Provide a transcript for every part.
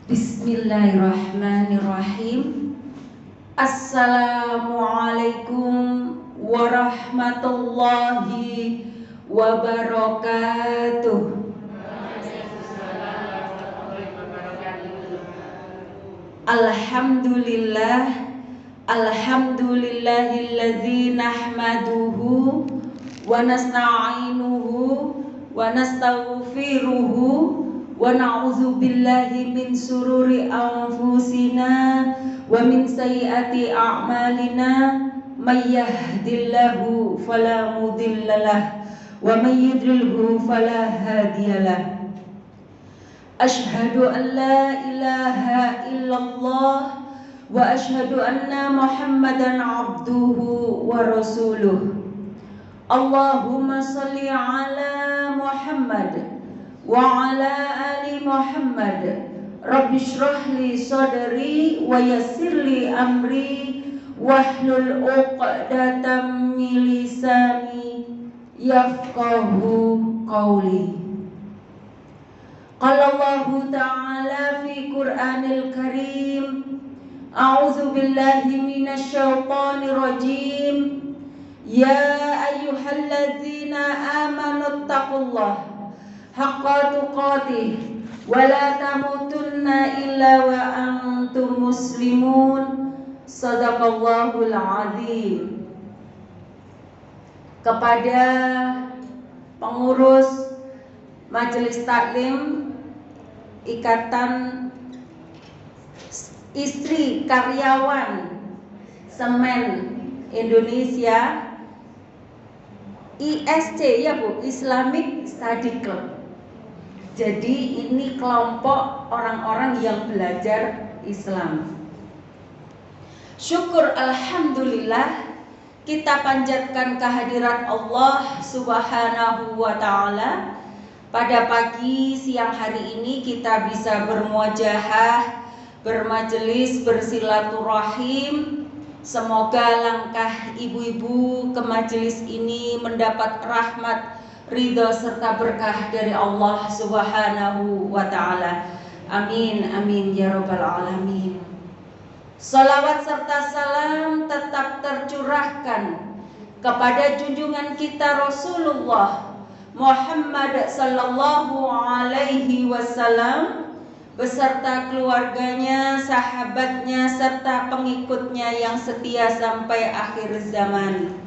Bismillahirrahmanirrahim. Assalamualaikum warahmatullahi wabarakatuh. Alhamdulillah, alhamdulillahilladzi nahmaduhu wa nasta'inuhu wa nastaghfiruhu wa na'udzu billahi min sururi anfusina wa min sayyiati a'malina may yahdihillahu fala mudhillalah wa may yudlilhu fala hadiyalah. Asyhadu an la ilaha illallah wa asyhadu anna Muhammadan abduhu wa rasuluh. Allahumma salli ala Muhammad wa ala ali Muhammad. Rabbi shrah li sadri wa yassir li amri wahlul 'uqdatam min lisani yafqahu qawli. Qala Allahu ta'ala fi Qur'anil Karim, a'udzu billahi minasy syaithanir rajim. Ya ayyuhalladzina amanu taqullaha haqqa tuqatih wa la tamutunna illa wa antum muslimun. Shadaqallahul azim. Kepada pengurus Majelis Taklim Ikatan Istri Karyawan Semen Indonesia, ISC ya Bu, Islamic Study Club. Jadi ini kelompok orang-orang yang belajar Islam. Syukur alhamdulillah, kita panjatkan kehadirat Allah Subhanahu wa ta'ala. Pada pagi siang hari ini kita bisa bermuajahah, bermajelis, bersilaturahim. Semoga langkah ibu-ibu ke majelis ini mendapat rahmat, ridho serta berkah dari Allah Subhanahu wa ta'ala. Amin amin ya rabbal alamin. Salawat serta salam tetap tercurahkan kepada junjungan kita Rasulullah Muhammad sallallahu alaihi wasallam beserta keluarganya, sahabatnya serta pengikutnya yang setia sampai akhir zaman.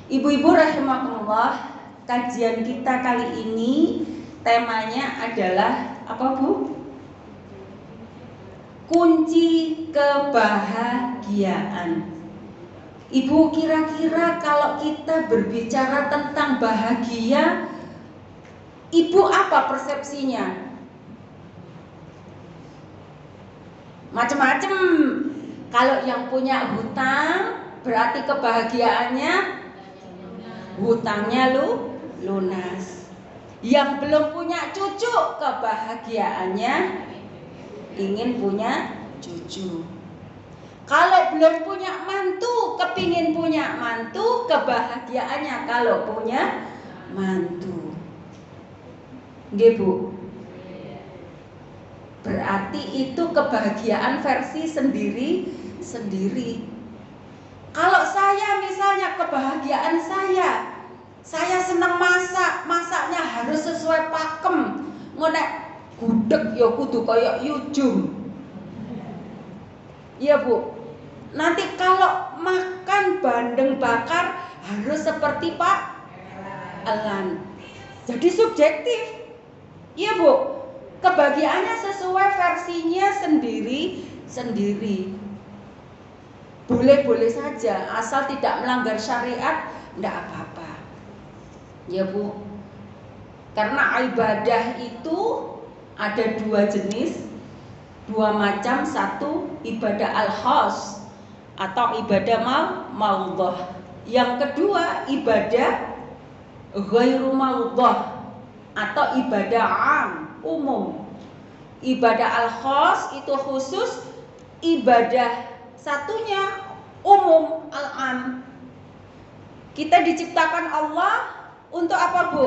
Ibu-ibu rahimakumullah, kajian kita kali ini temanya adalah apa Bu? Kunci kebahagiaan. Ibu, kira-kira kalau kita berbicara tentang bahagia, Ibu apa persepsinya? Macam-macam. Kalau yang punya hutang, berarti kebahagiaannya hutangnya lunas. Yang belum punya cucu, kebahagiaannya ingin punya cucu. Kalau belum punya mantu, kepingin punya mantu, kebahagiaannya kalau punya mantu. Nggih Bu. Berarti itu kebahagiaan versi sendiri-sendiri. Kalau saya misalnya kebahagiaan saya senang masak, masaknya harus sesuai pakem. Ngonek gudeg ya kudu kaya yujum. Iya Bu. Nanti kalau makan bandeng bakar harus seperti Pak Elan. Jadi subjektif. Iya Bu. Kebahagiaannya sesuai versinya sendiri-sendiri. Boleh-boleh saja, asal tidak melanggar syariat, tidak apa-apa. Ya Bu. Karena ibadah itu ada dua jenis, dua macam. Satu ibadah al-khas atau ibadah maudhah. Yang kedua ibadah ghairu maudhah atau ibadah am, umum. Ibadah al-khas itu khusus, ibadah satunya umum, al-am. Kita diciptakan Allah untuk apa Bu?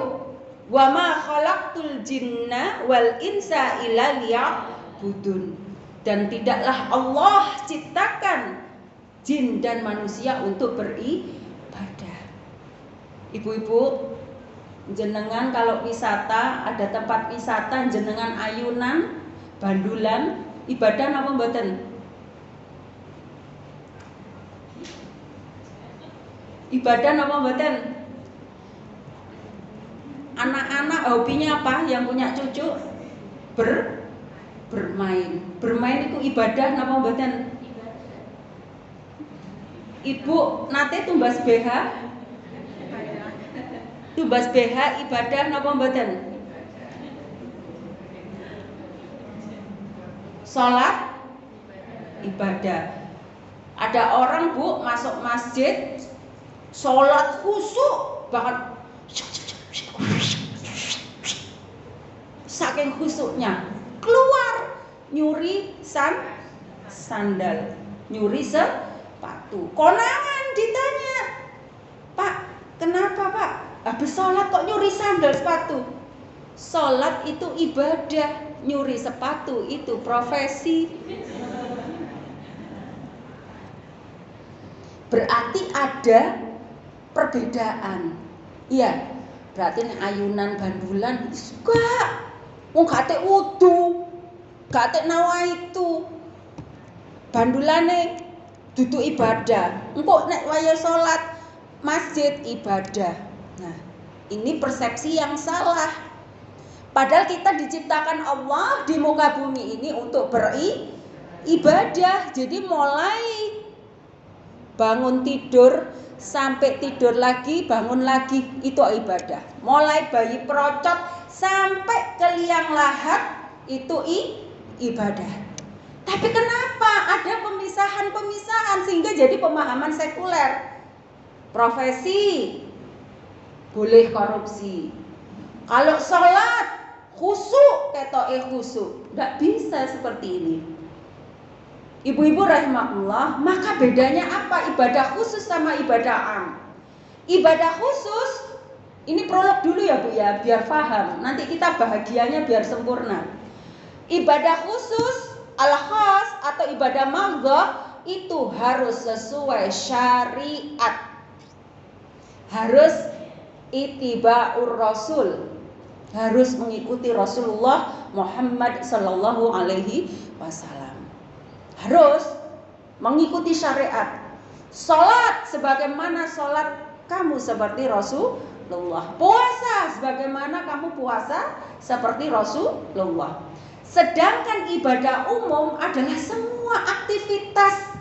Wa ma khalaqtul jinna wal insa illa budun. Dan tidaklah Allah ciptakan jin dan manusia untuk beribadah. Ibu-ibu, jenengan kalau wisata, ada tempat wisata jenengan ayunan, bandulan, ibadah napa mboten? Ibadah napa mboten? Anak-anak hobinya apa? Yang punya cucu bermain. Bermain itu ibadah napa mboten? Ibu nate tumbas BH? Tumbas BH ibadah napa mboten? Salat ibadah. Ada orang Bu masuk masjid salat khusyuk bahkan saking khusyuknya keluar nyuri sandal, nyuri sepatu. Konangan ditanya, "Pak, kenapa Pak? Habis sholat kok nyuri sandal sepatu?" Sholat itu ibadah, nyuri sepatu itu profesi. Berarti ada perbedaan. Iya, berarti ayunan bandulan suka. Wong gak tek wudu, gak tek nawaitu. Bandulane dudu ibadah. Engko nek waya salat masjid ibadah. Nah, ini persepsi yang salah. Padahal kita diciptakan Allah di muka bumi ini untuk beribadah. Jadi mulai bangun tidur sampai tidur lagi, bangun lagi, itu ibadah. Mulai bayi perocot sampai ke liang lahat itu ibadah. Tapi kenapa ada pemisahan-pemisahan sehingga jadi pemahaman sekuler? Profesi boleh korupsi. Kalau sholat khusyuk, ketoke khusyuk. Nggak bisa seperti ini. Ibu-ibu rahimahullah, maka bedanya apa ibadah khusus sama ibadah am? Ibadah khusus, ini prolog dulu ya Bu ya, biar paham. Nanti kita bahagianya biar sempurna. Ibadah khusus, al-khas atau ibadah maghfirah itu harus sesuai syariat. Harus ittiba'ur rasul. Harus mengikuti Rasulullah Muhammad sallallahu alaihi wasallam. Harus mengikuti syariat. Salat sebagaimana salat kamu seperti Rasulullah. Puasa sebagaimana kamu puasa seperti Rasulullah. Sedangkan ibadah umum adalah semua aktivitas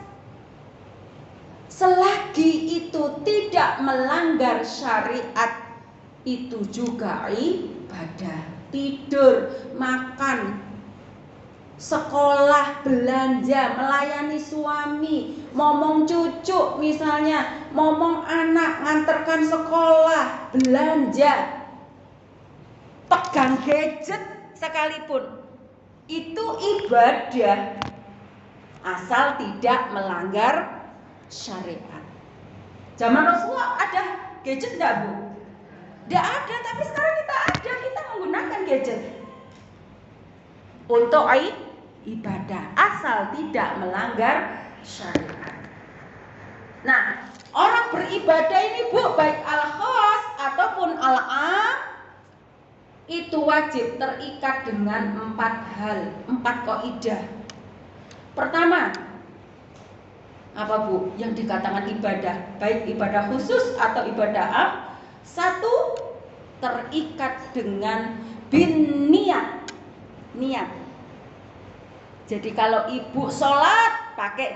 selagi itu tidak melanggar syariat, itu juga ibadah. Tidur, makan, sekolah, belanja, melayani suami, momong cucu misalnya, momong anak, nganterkan sekolah, belanja, pegang gadget sekalipun, itu ibadah asal tidak melanggar syariat. Zaman Rasulullah ada gadget enggak Bu? Tidak ada, tapi sekarang kita menggunakan gadget untuk ibadah asal tidak melanggar syariat. Nah, orang beribadah ini Bu, baik al-khas ataupun al-am, itu wajib terikat dengan 4 hal, 4 kaidah. Pertama, apa Bu yang dikatakan ibadah, baik ibadah khusus atau ibadah am? 1, terikat dengan niat. Jadi kalau ibu sholat pakai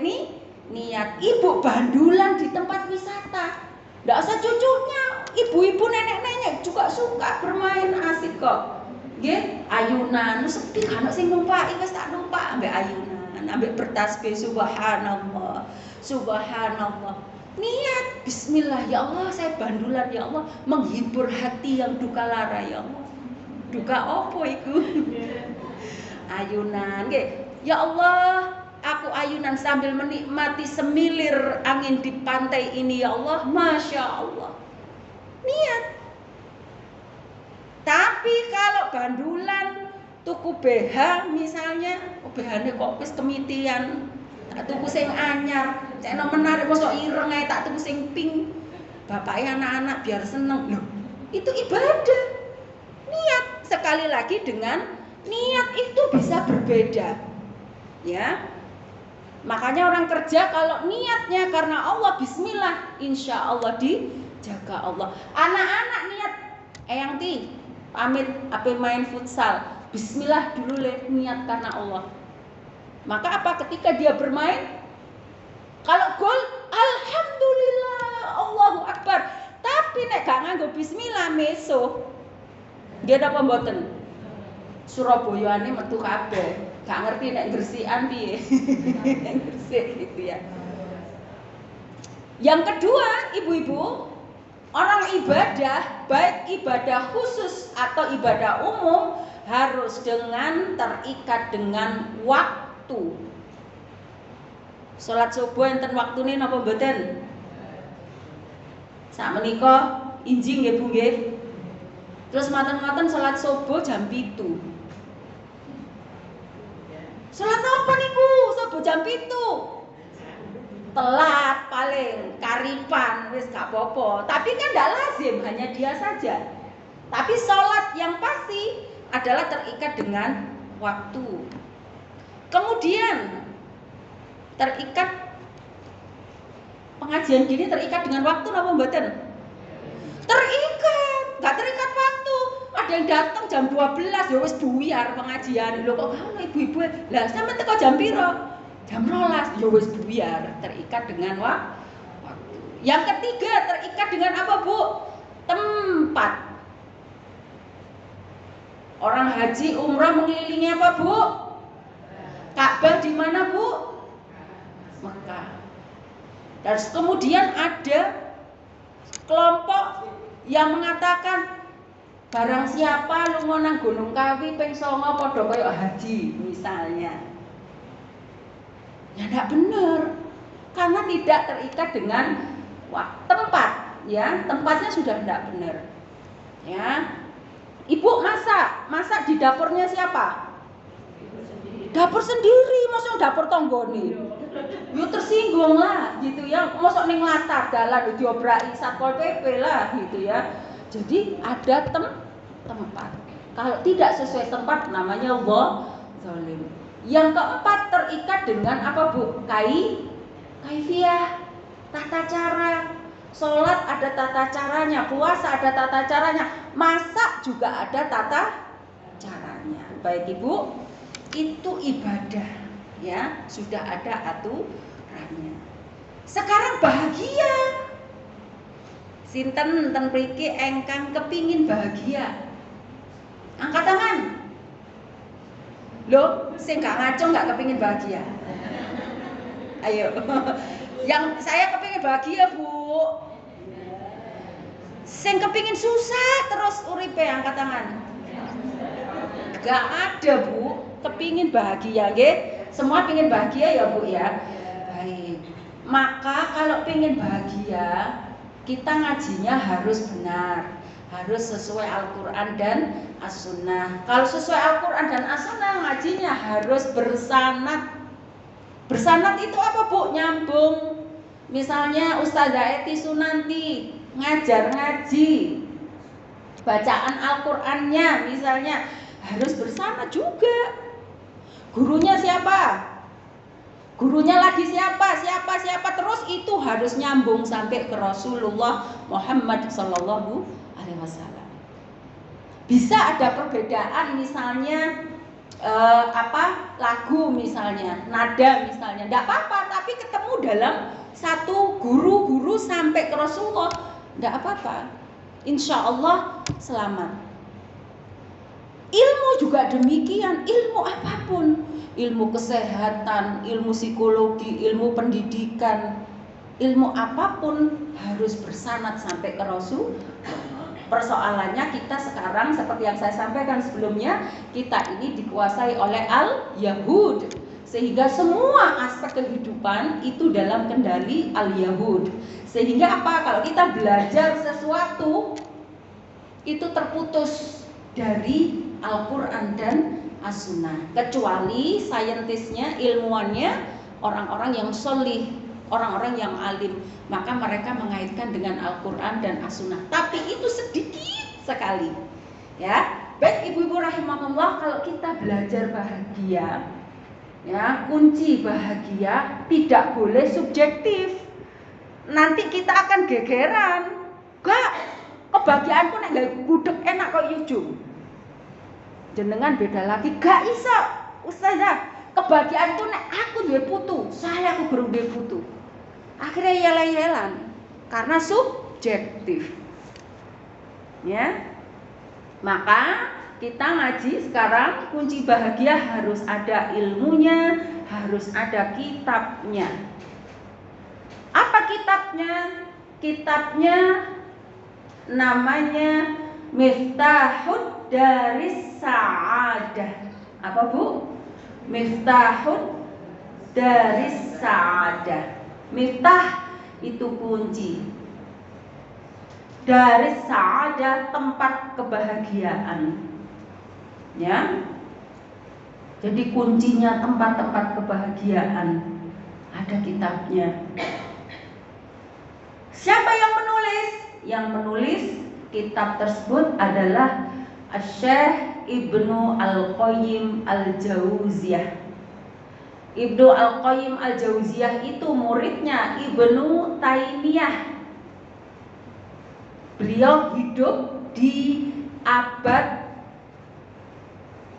niat. Ibu bandulan di tempat wisata, nggak usah cucunya, ibu-ibu nenek-nenek juga suka bermain asik kok. Nggih, ayunan sepi kan sing numpaki wis tak numpak ambek ayunan, ambek bertasbih subhanallah. Niat bismillah, ya Allah saya bandulan, ya Allah menghibur hati yang duka lara, ya Allah. Duka opo iku? Ayunan nggih. Ya Allah, aku ayunan sambil menikmati semilir angin di pantai ini, ya Allah. Masya Allah. Niat. Tapi kalau bandulan tuku BH misalnya, BH-ne kok wis kemitian, tak tuku sing anyar, cekno menarik mosok ireng ae tak tuku sing pink. Bapaknya anak-anak biar seneng. Loh, itu ibadah. Niat, sekali lagi dengan niat itu bisa berbeda. Ya. Makanya orang kerja kalau niatnya karena Allah, bismillah, insya Allah dijaga Allah. Anak-anak niat, Eyang Ti pamit apa main futsal, bismillah dulu niat karena Allah. Maka apa ketika dia bermain, kalau gol, alhamdulillah, Allahu Akbar. Tapi nek gak nganggo bismillah meso, dia dapat mboten. Surabayane metu kabeh. Gak ngerti nek gresikan piye. Gresik gitu ya. Yang kedua, ibu-ibu, orang ibadah, baik ibadah khusus atau ibadah umum, harus dengan terikat dengan waktu. Salat subuh enten waktune napa mboten? Sakmenika injing nggih Bu nggih. Terus maten-maten salat subuh jam 7. Salat apa niku? Subuh jam 7. Telat paling, karipan wis gak apa-apa. Tapi kan tidak lazim, hanya dia saja. Tapi salat yang pasti adalah terikat dengan waktu. Kemudian terikat pengajian gini terikat dengan waktu napa mboten? Terikat, enggak terikat waktu. Ada yang datang jam 12 ya wis buyar pengajian. Lho kok ngono ibu-ibu? Lah sampe teko jam piro? Jam 12 ya wis buyar, terikat dengan waktu. Yang ketiga terikat dengan apa, Bu? Tempat. Orang haji umrah mengelilingi apa, Bu? Ka'bah di mana, Bu? Mekah. Dan kemudian ada kelompok yang mengatakan barang siapa lunga nang Gunung Kawi ping 9 padha kaya haji misalnya. Ya tidak benar. Karena tidak terikat dengan tempat, ya. Tempatnya sudah tidak benar. Ya. Ibu masak di dapurnya siapa? Dapur sendiri, mosok dapur tanggane. Yo tersinggung lah gitu ya. Mosok ning latar dalan diobrai Satpol PP lah gitu ya. Jadi ada tempat. Kalau tidak sesuai tempat namanya zalim. Yang keempat terikat dengan apa, Bu? Kaifiyah, tata cara. Salat ada tata caranya, puasa ada tata caranya, masak juga ada tata caranya. Baik Ibu, itu ibadah ya, sudah ada aturannya. Sekarang bahagia. Sinten ten mriki engkang kepingin bahagia? Angkat tangan. Loh, sing gak ngaco gak kepingin bahagia. Ayo. Yang saya kepingin bahagia, Bu. Sing kepingin susah terus uripe angkat tangan. Gak ada, Bu. Kepingin bahagia, nggih? Semua pingin bahagia ya, Bu ya. Baik. Maka kalau pingin bahagia, kita ngajinya harus benar, harus sesuai Al-Quran dan As-Sunnah. Kalau sesuai Al-Quran dan As-Sunnah, ngajinya harus bersanad. Bersanad itu apa, Bu? Nyambung. Misalnya Ustazah Eti Sunanti ngajar ngaji, bacaan Al-Qurannya misalnya harus bersanad juga. Gurunya siapa? Gurunya lagi siapa terus itu harus nyambung sampai ke Rasulullah Muhammad Sallallahu Alaihi Wasallam. Bisa ada perbedaan misalnya lagu misalnya, nada misalnya, tidak apa-apa, tapi ketemu dalam satu guru sampai ke Rasulullah, tidak apa-apa. Insya Allah selamat. Ilmu juga demikian, ilmu apapun, ilmu kesehatan, ilmu psikologi, ilmu pendidikan, ilmu apapun harus bersanad sampai ke Rasul. Persoalannya kita sekarang seperti yang saya sampaikan sebelumnya, kita ini dikuasai oleh Al-Yahud, sehingga semua aspek kehidupan itu dalam kendali Al-Yahud. Sehingga apa? Kalau kita belajar sesuatu itu terputus dari Al-Quran dan as-sunnah. Kecuali saintisnya, ilmuwannya, orang-orang yang solih, orang-orang yang alim, maka mereka mengaitkan dengan Al-Quran dan as-sunnah. Tapi itu sedikit sekali. Ya, baik ibu-ibu rahimahullah, kalau kita belajar bahagia, ya, kunci bahagia tidak boleh subjektif. Nanti kita akan gegeran. Gak, kebahagiaanku nek gak gudeg enak kok yujung. Jenengan beda lagi, gak iso. Ustazah, kebahagiaanku nek aku duwe putu, saya aku belum duwe putu. Akhirnya yel-yelan karena subjektif. Ya. Maka kita ngaji sekarang, kunci bahagia harus ada ilmunya, harus ada kitabnya. Apa kitabnya? Kitabnya namanya Miftahud Daris Sa'adah. Apa Bu? Miftahud Daris Sa'adah. Miftah itu kunci. Daris Sa'adah tempat kebahagiaan. Ya. Jadi kuncinya tempat-tempat kebahagiaan. Ada kitabnya. Siapa yang menulis? Yang menulis kitab tersebut adalah Syekh Ibnu Al-Qayyim Al-Jauziyah. Ibnu Al-Qayyim Al-Jauziyah itu muridnya Ibnu Taimiyah. Beliau hidup di abad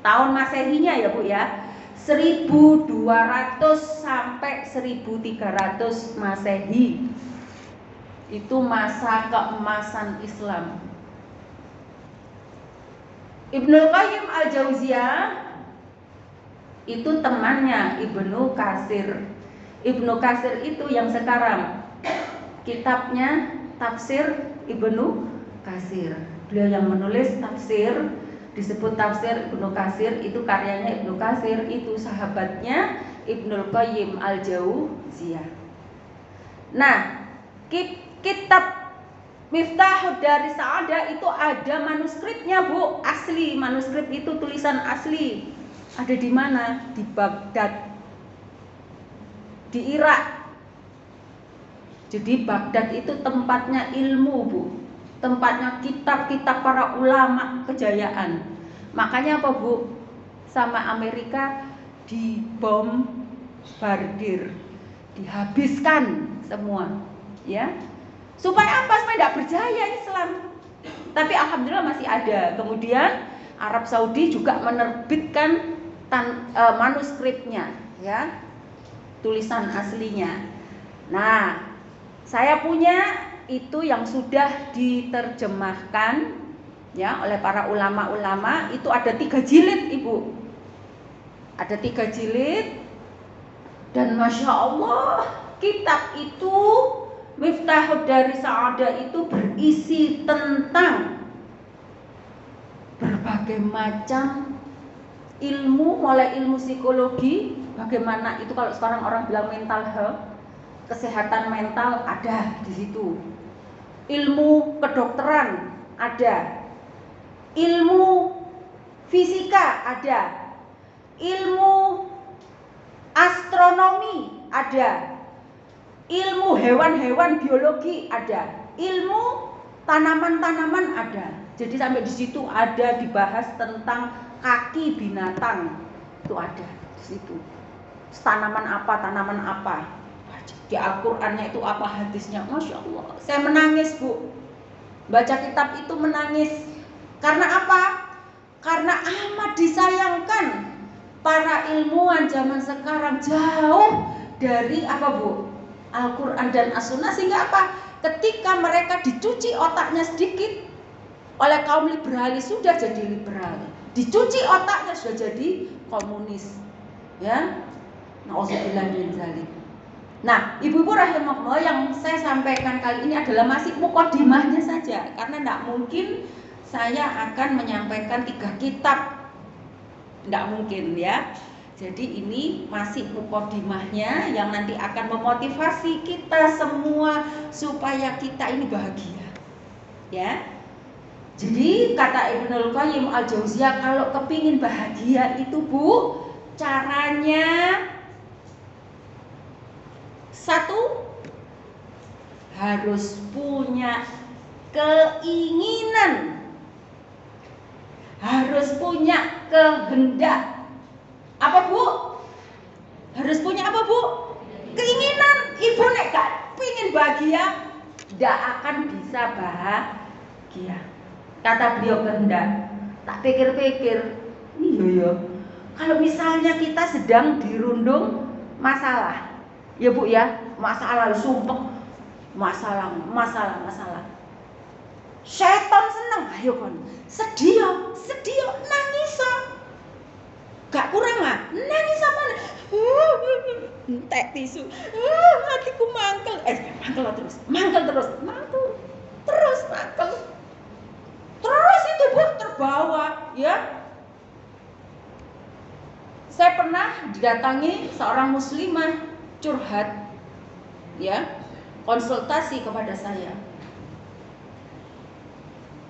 tahun Masehinya ya Bu ya, 1200 sampai 1300 Masehi. Itu masa keemasan Islam. Ibnu Qayyim Al-Jauziyah itu temannya Ibnu Katsir. Ibnu Katsir itu yang sekarang kitabnya tafsir Ibnu Katsir. Beliau yang menulis tafsir, disebut tafsir Ibnu Katsir, itu karyanya Ibnu Katsir, itu sahabatnya Ibnu Qayyim Al-Jauziyah. Nah, kitab Miftahud Daris Sa'adah itu ada manuskripnya Bu, asli, manuskrip itu tulisan asli. Ada di mana? Di Baghdad, di Irak. Jadi Baghdad itu tempatnya ilmu Bu, tempatnya kitab-kitab para ulama kejayaan. Makanya apa Bu? Sama Amerika dibombardir, dihabiskan semua, ya. Supaya apa? Supaya tidak berjaya Islam. Tapi alhamdulillah masih ada. Kemudian Arab Saudi juga menerbitkan manuskripnya, ya, tulisan aslinya. Nah, saya punya itu yang sudah diterjemahkan, ya, oleh para ulama-ulama. Itu ada 3 jilid Ibu. Ada 3 jilid. Dan Masya Allah, kitab itu Miftahud Daris Sa'adah itu berisi tentang berbagai macam ilmu, mulai ilmu psikologi, bagaimana itu kalau sekarang orang bilang mental health, kesehatan mental ada di situ. Ilmu kedokteran ada. Ilmu fisika ada. Ilmu astronomi ada. Ilmu hewan-hewan biologi ada, ilmu tanaman-tanaman ada. Jadi sampai di situ ada dibahas tentang kaki binatang, itu ada di situ. Tanaman apa. Di Al-Qur'annya itu apa, hadisnya, Masya Allah. Saya menangis Bu, baca kitab itu menangis. Karena apa? Karena amat disayangkan para ilmuwan zaman sekarang jauh dari apa Bu? Al-Quran dan As-Sunnah, sehingga apa? Ketika mereka dicuci otaknya sedikit oleh kaum liberalis, sudah jadi liberal. Dicuci otaknya sudah jadi komunis. Ya. Nauzubillah min dzalik. Nah, ibu-ibu rahimahullah, yang saya sampaikan kali ini adalah masih mukadimahnya saja, karena tidak mungkin saya akan menyampaikan 3 kitab. Tidak mungkin ya. Jadi ini masih mukadimahnya yang nanti akan memotivasi kita semua supaya kita ini bahagia. Ya. Jadi kata Ibnul Qayyim Al-Jauziyah, kalau kepingin bahagia itu Bu, caranya satu, harus punya keinginan, harus punya kehendak. Apa Bu? Harus punya apa Bu? Keinginan. Ibu nek gak pingin bahagia, gak akan bisa bahagia. Kata beliau kehendak. Tak pikir-pikir, iya ya. Kalau misalnya kita sedang dirundung masalah, ya Bu ya, masalah sumpek, masalah. Setan seneng, ayo kon. Sedih, nangis. Gak kurang ah, nangis apa? Entek tisu. Hatiku mangkel. Mangkel terus. Terus itu Bu terbawa, ya. Saya pernah didatangi seorang muslimah curhat, ya, konsultasi kepada saya.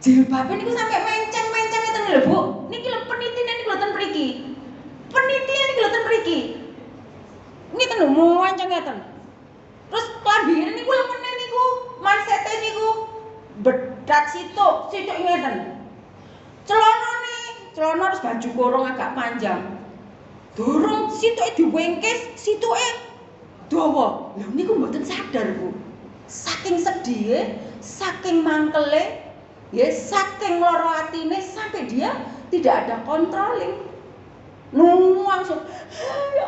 Jilbabnya niku sampai menceng-menceng ngeten lho Bu. Niki lho penitian niku mboten mriki. Penitian niku mboten mriki. Ngeten lho menceng ngeten. Terus klambine niku lemene niku, mansete niku bedat situk ngeten. Celana terus baju gorong agak panjang. Dorong situke diwengkes, situke dawa. Lha niku mboten sadar Bu. Saking sedih, saking mangkele, ya saking loro atine sampai dia tidak ada controlling. Langsung ya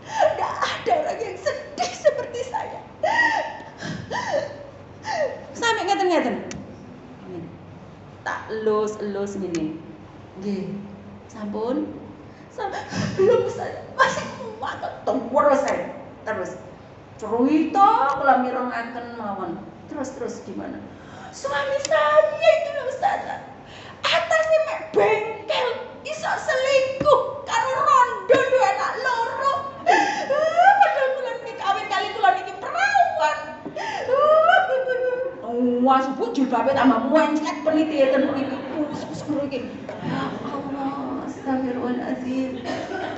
tidak ada orang yang sedih seperti saya. Sampai ngeten-ngeten. Tak elus ngene. Nggih. Sampun. Sampai belum saya masih kuat terus cerita kula mirengaken mawon. Terus gimana? Suami saya itu loh Ustazah, atasnya mek bengkel, iso selingkuh karo rondo dua anak loro. Padahal kula niki kawin kali kula niki perawan. Wah, sebut jilbabe tambah muencet penitian mriki. Mriki. Ya Allah, astagfirullahalazim.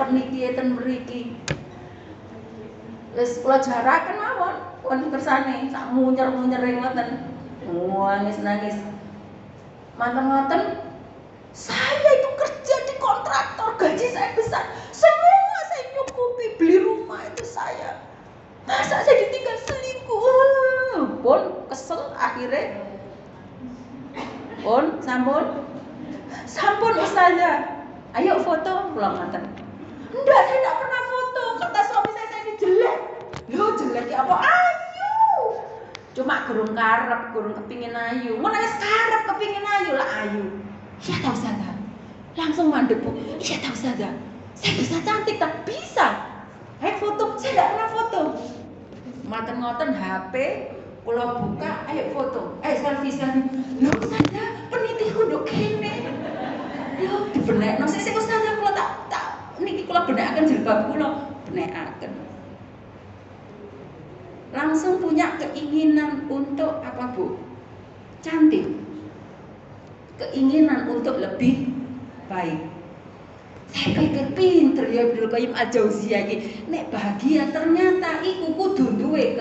Penitian mriki. Wis kula jaraken mawon, pun kersane sak munyer-munyer ngoten. Nangis. Manten-manten, saya itu kerja di kontraktor, gaji saya besar, semua saya nyukupi, beli rumah itu saya. Masa saya ditinggal selingkuh? Pun kesel akhirnya. Pun sampun Ustazah. Ayo foto, pulang manten. Enggak, saya tidak pernah foto. Kata suami saya ini jelek. Loh jelek ya apa? Cuma gurung karep, gurung kepingin ayu. Mau nangis karep kepingin ayu lah ayu. Iya tahu Ustazah. Langsung mandek Bu. Iya tahu Ustazah. Saya bisa cantik tak bisa. Ayo foto, saya tidak pernah foto. Maten-ngoten HP, kula buka, ayo foto. Selfie. Loh Ustazah, penitiku nduk kene. Loh dibenekno sik Ustazah kula tak niki kula benekaken jilbab kula, benekaken. Langsung punya keinginan untuk apa Bu? Cantik. Keinginan untuk lebih baik. Saya pikir pinter ya Ibnul Qayyim Al-Jauziyah iki. Nek bahagia ternyata iku kudu duwe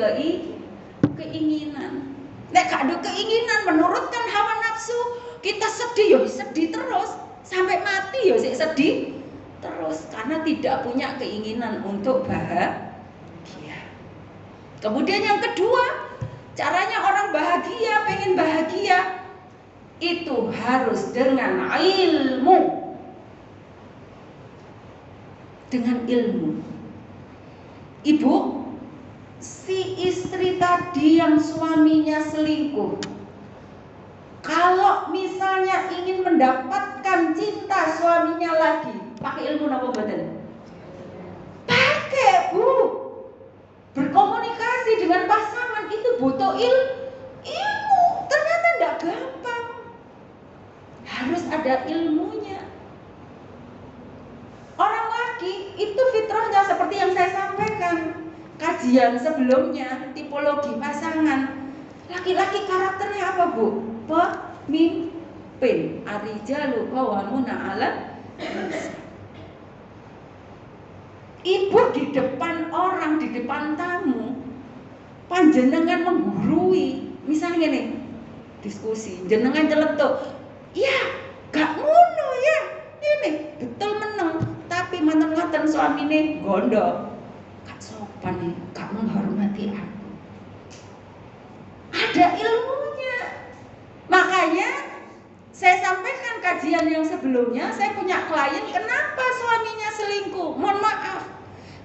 keinginan. Nek gak ada keinginan menurutkan hawa nafsu, kita sedih ya sedih terus, sampai mati ya sedih terus karena tidak punya keinginan untuk bahagia. Kemudian yang kedua, caranya orang bahagia, pengen bahagia itu harus dengan ilmu. Dengan ilmu. Ibu, si istri tadi yang suaminya selingkuh, kalau misalnya ingin mendapatkan cinta suaminya lagi, pakai ilmu apa mboten? Pakai Bu. Berkomunikasi dengan pasangan itu butuh ilmu. Ternyata tidak gampang. Harus ada ilmunya. Orang laki itu fitrahnya seperti yang saya sampaikan kajian sebelumnya, tipologi pasangan. Laki-laki karakternya apa Bu? mimpin. Ar-rijalu qawwamuna 'ala nisa. Ibu di depan orang, di depan tamu, panjenengan menggurui. Misalnya nih, diskusi, jenengan celetuk, ya gak ngono ya, ini betul meneng, tapi manten-manten suamine gondo, gak sopan nih, gak menghormati aku. Ada ilmunya. Makanya saya sampaikan kajian yang sebelumnya, saya punya klien, kenapa suaminya selingkuh? Mohon maaf,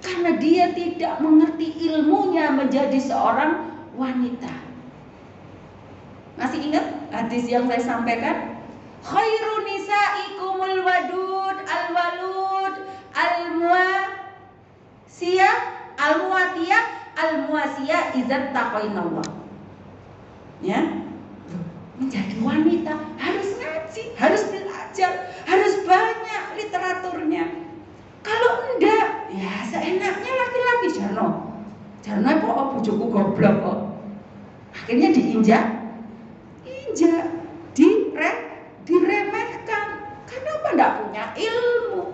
karena dia tidak mengerti ilmunya menjadi seorang wanita. Masih ingat hadis yang saya sampaikan? Khairun nisaikumul wadud al-walud al-muasiyah al-muatiyah al-muasiyah idzat taqainallah. Ya, menjadi wanita harus ngaji, harus belajar, harus banyak literaturnya. Kalau enggak, ya seenaknya laki-laki jarno kok bojoku goblok kok. Akhirnya diinjak, diremehkan. Kenapa enggak punya ilmu?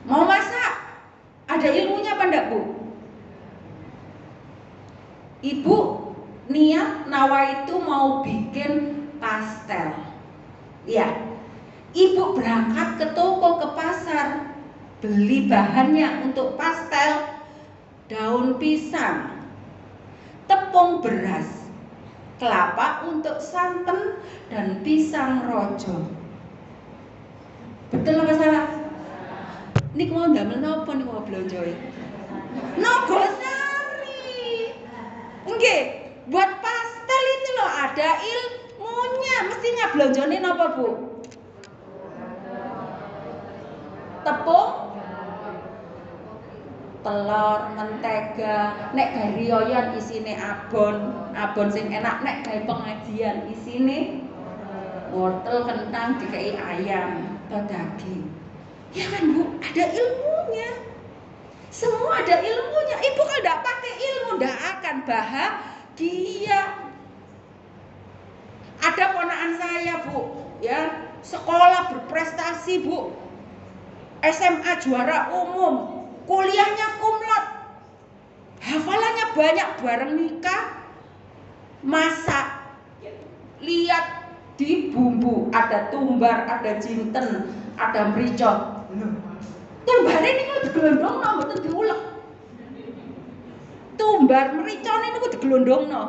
Mau masak, ada ilmunya apa enggak, Bu? Ibu niat nawaitu mau bikin pastel. Ya, ibu berangkat ke toko, ke pasar, beli bahannya untuk pastel, daun pisang, tepung beras, kelapa untuk santan, dan pisang rojo. Betul apa salah? Nik mau ndamel napa nik mau blonjoe? Nogosari. Nggih, buat pastel itu loh ada ilmunya. Mestinya blonjone napa, Bu? Tepung, telur, mentega. Nek gawe riyoyon isine abon sing enak. Nek gawe pengajian isine wortel, kentang, dikai ayam atau daging. Ya kan, Bu, ada ilmunya. Semua ada ilmunya. Ibu kalau tidak pakai ilmu tidak akan bahagia. Ada ponakan saya, Bu, ya, sekolah berprestasi, Bu, SMA juara umum, kuliahnya cum laude, hafalannya banyak, bareng nikah masak, lihat di bumbu ada tumbar, ada jinten, ada mricot. Tumbar ini kalau digelondongno mboten diulek. Tumbar mricot ini kok digelondongno.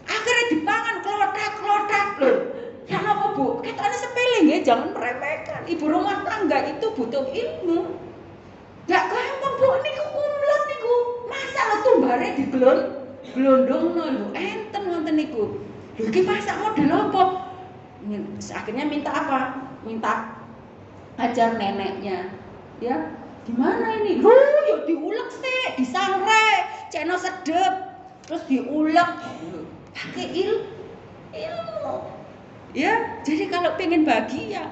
Akhirnya dipangan klothak-klothak lho. Ya napa, Bu? Ketokane sepele nggih, jangan meremehkan. Ibu rumah tangga itu butuh ilmu. Gak gampang, Bu, niku kumlot niku. Masa lho tumbare digelondongno lho, enten wonten niku. Lho iki masak model apa? Akhirnya minta apa? Minta ajar neneknya. Ya, gimana ini? Loh, yuk diulek sih, disangrai, ceno sedep, terus diulek. Pakai ilmu. Ya, jadi kalau pengen bahagia,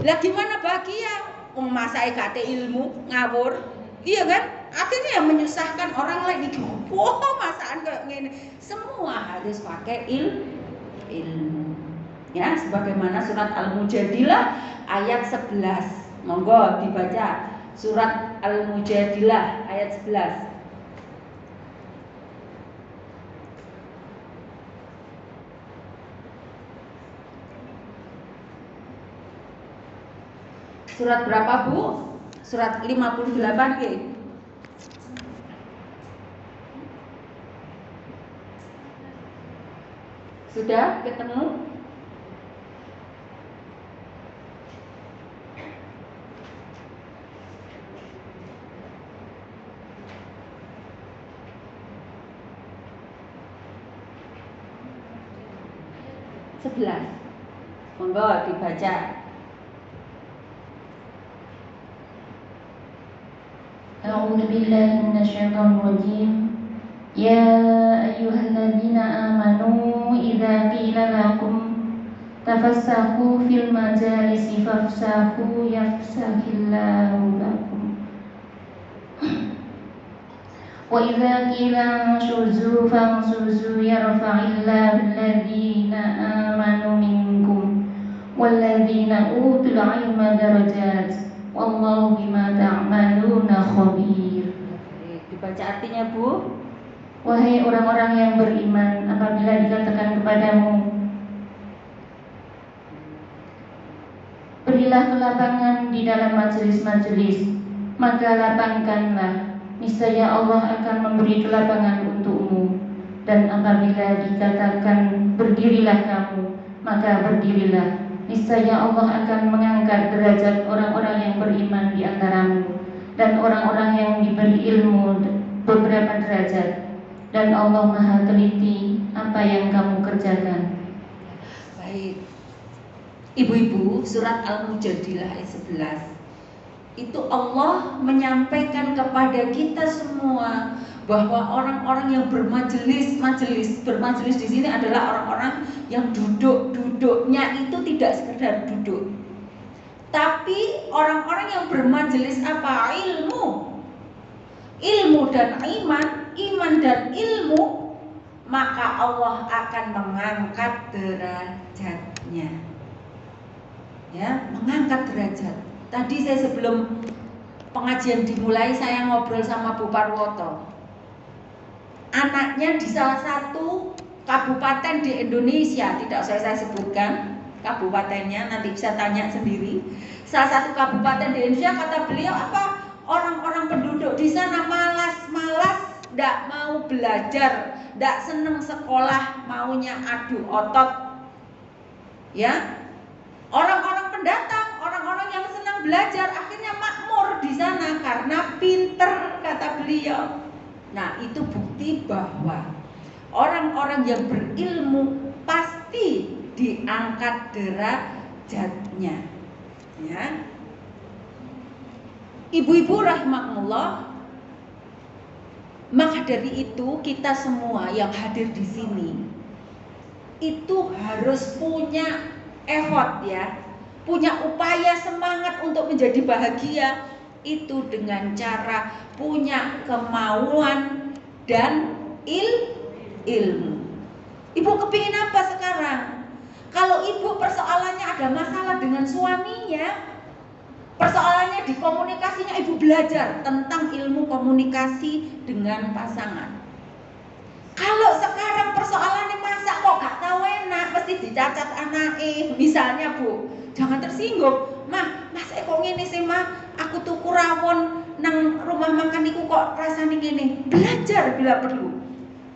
lah gimana bahagia? Masak gak ilmu, ngawur. Iya kan? Akhirnya yang menyusahkan orang lain itu. Wah, masakan kayak gini. Semua harus pakai ilmu. Ya, sebagaimana surat Al-Mujadilah ayat 11. Monggo dibaca surat Al-Mujadilah ayat 11. Surat berapa, Bu? Surat 58 nggih. Sudah ketemu? Monggo dibaca. A'udzu billahi minasyaitonir rajim. Ya ayyuhalladzina amanu idza qila lakum tafassahu fil majalisi fafsahu yafsahillahu lakum. Wa idza qila shuzu famsuzu yarfa'illahu alladzina amanu والذين أوتوا العلم درجات والله بما تعملون خبير. Dibaca artinya, Bu. Wahai orang-orang yang beriman, apabila dikatakan kepadamu, berilah kelapangan di dalam majelis-majelis, maka lapangkanlah, niscaya Allah akan memberi kelapangan untukmu. Dan apabila dikatakan berdirilah kamu, maka berdirilah, niscaya Allah akan mengangkat derajat orang-orang yang beriman di antaramu dan orang-orang yang diberi ilmu beberapa derajat. Dan Allah Maha teliti apa yang kamu kerjakan. Baik. Ibu-ibu, surat Al-Mujadilah ayat 11. Itu Allah menyampaikan kepada kita semua bahwa orang-orang yang bermajelis di sini adalah orang-orang yang duduknya itu tidak sekedar duduk. Tapi orang-orang yang bermajelis apa? Ilmu dan iman dan ilmu, maka Allah akan mengangkat derajatnya. Ya, mengangkat derajat. Tadi saya sebelum pengajian dimulai, saya ngobrol sama Bu Parwoto. Anaknya di salah satu kabupaten di Indonesia, tidak usah saya sebutkan kabupatennya, nanti bisa tanya sendiri. Salah satu kabupaten di Indonesia, kata beliau apa? Orang-orang penduduk di sana malas, tidak mau belajar, tidak senang sekolah, maunya adu otot. Ya, orang-orang pendatang, orang-orang yang senang belajar, akhirnya makmur di sana karena pinter, kata beliau. Nah, itu bukti bahwa orang-orang yang berilmu pasti diangkat derajatnya. Ya. Ibu-ibu rahimakumullah, maka dari itu kita semua yang hadir di sini itu harus punya effort, ya, punya upaya semangat untuk menjadi bahagia, itu dengan cara punya kemauan dan ilmu. Ibu kepingin apa sekarang? Kalau ibu persoalannya ada masalah dengan suaminya, persoalannya di komunikasinya, ibu belajar tentang ilmu komunikasi dengan pasangan. Kalau sekarang persoalannya masak kok gak tahu enak, mesti dicacat anake. Misalnya, Bu, jangan tersinggung. Mah, mas kok ngene sih, mah? Aku tuku rawon nang rumah makan iku kok rasanya ngene. Belajar bila perlu.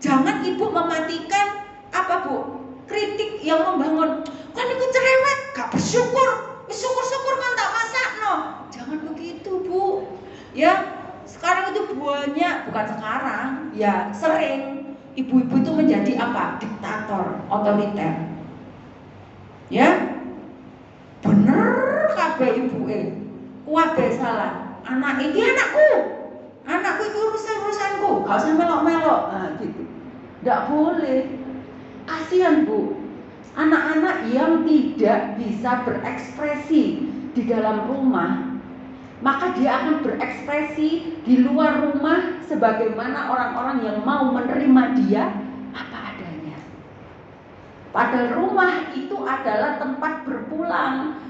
Jangan ibu mematikan apa, Bu? Kritik yang membangun. Kan iku cerewet, gak bersyukur. Syukur-syukur kan tak masak, no. Jangan begitu, Bu. Ya, sekarang itu banyak, bukan sekarang, ya sering ibu-ibu itu menjadi apa? Diktator, otoriter. Ya, bener kabeh ibu kuwabe salah. Anak ini anakku itu urusanku, gak usah melok-melok. Nah, gitu. Nggak boleh. Kasihan, Bu. Anak-anak yang tidak bisa berekspresi di dalam rumah, maka dia akan berekspresi di luar rumah sebagaimana orang-orang yang mau menerima dia apa adanya. Padahal rumah itu adalah tempat berpulang.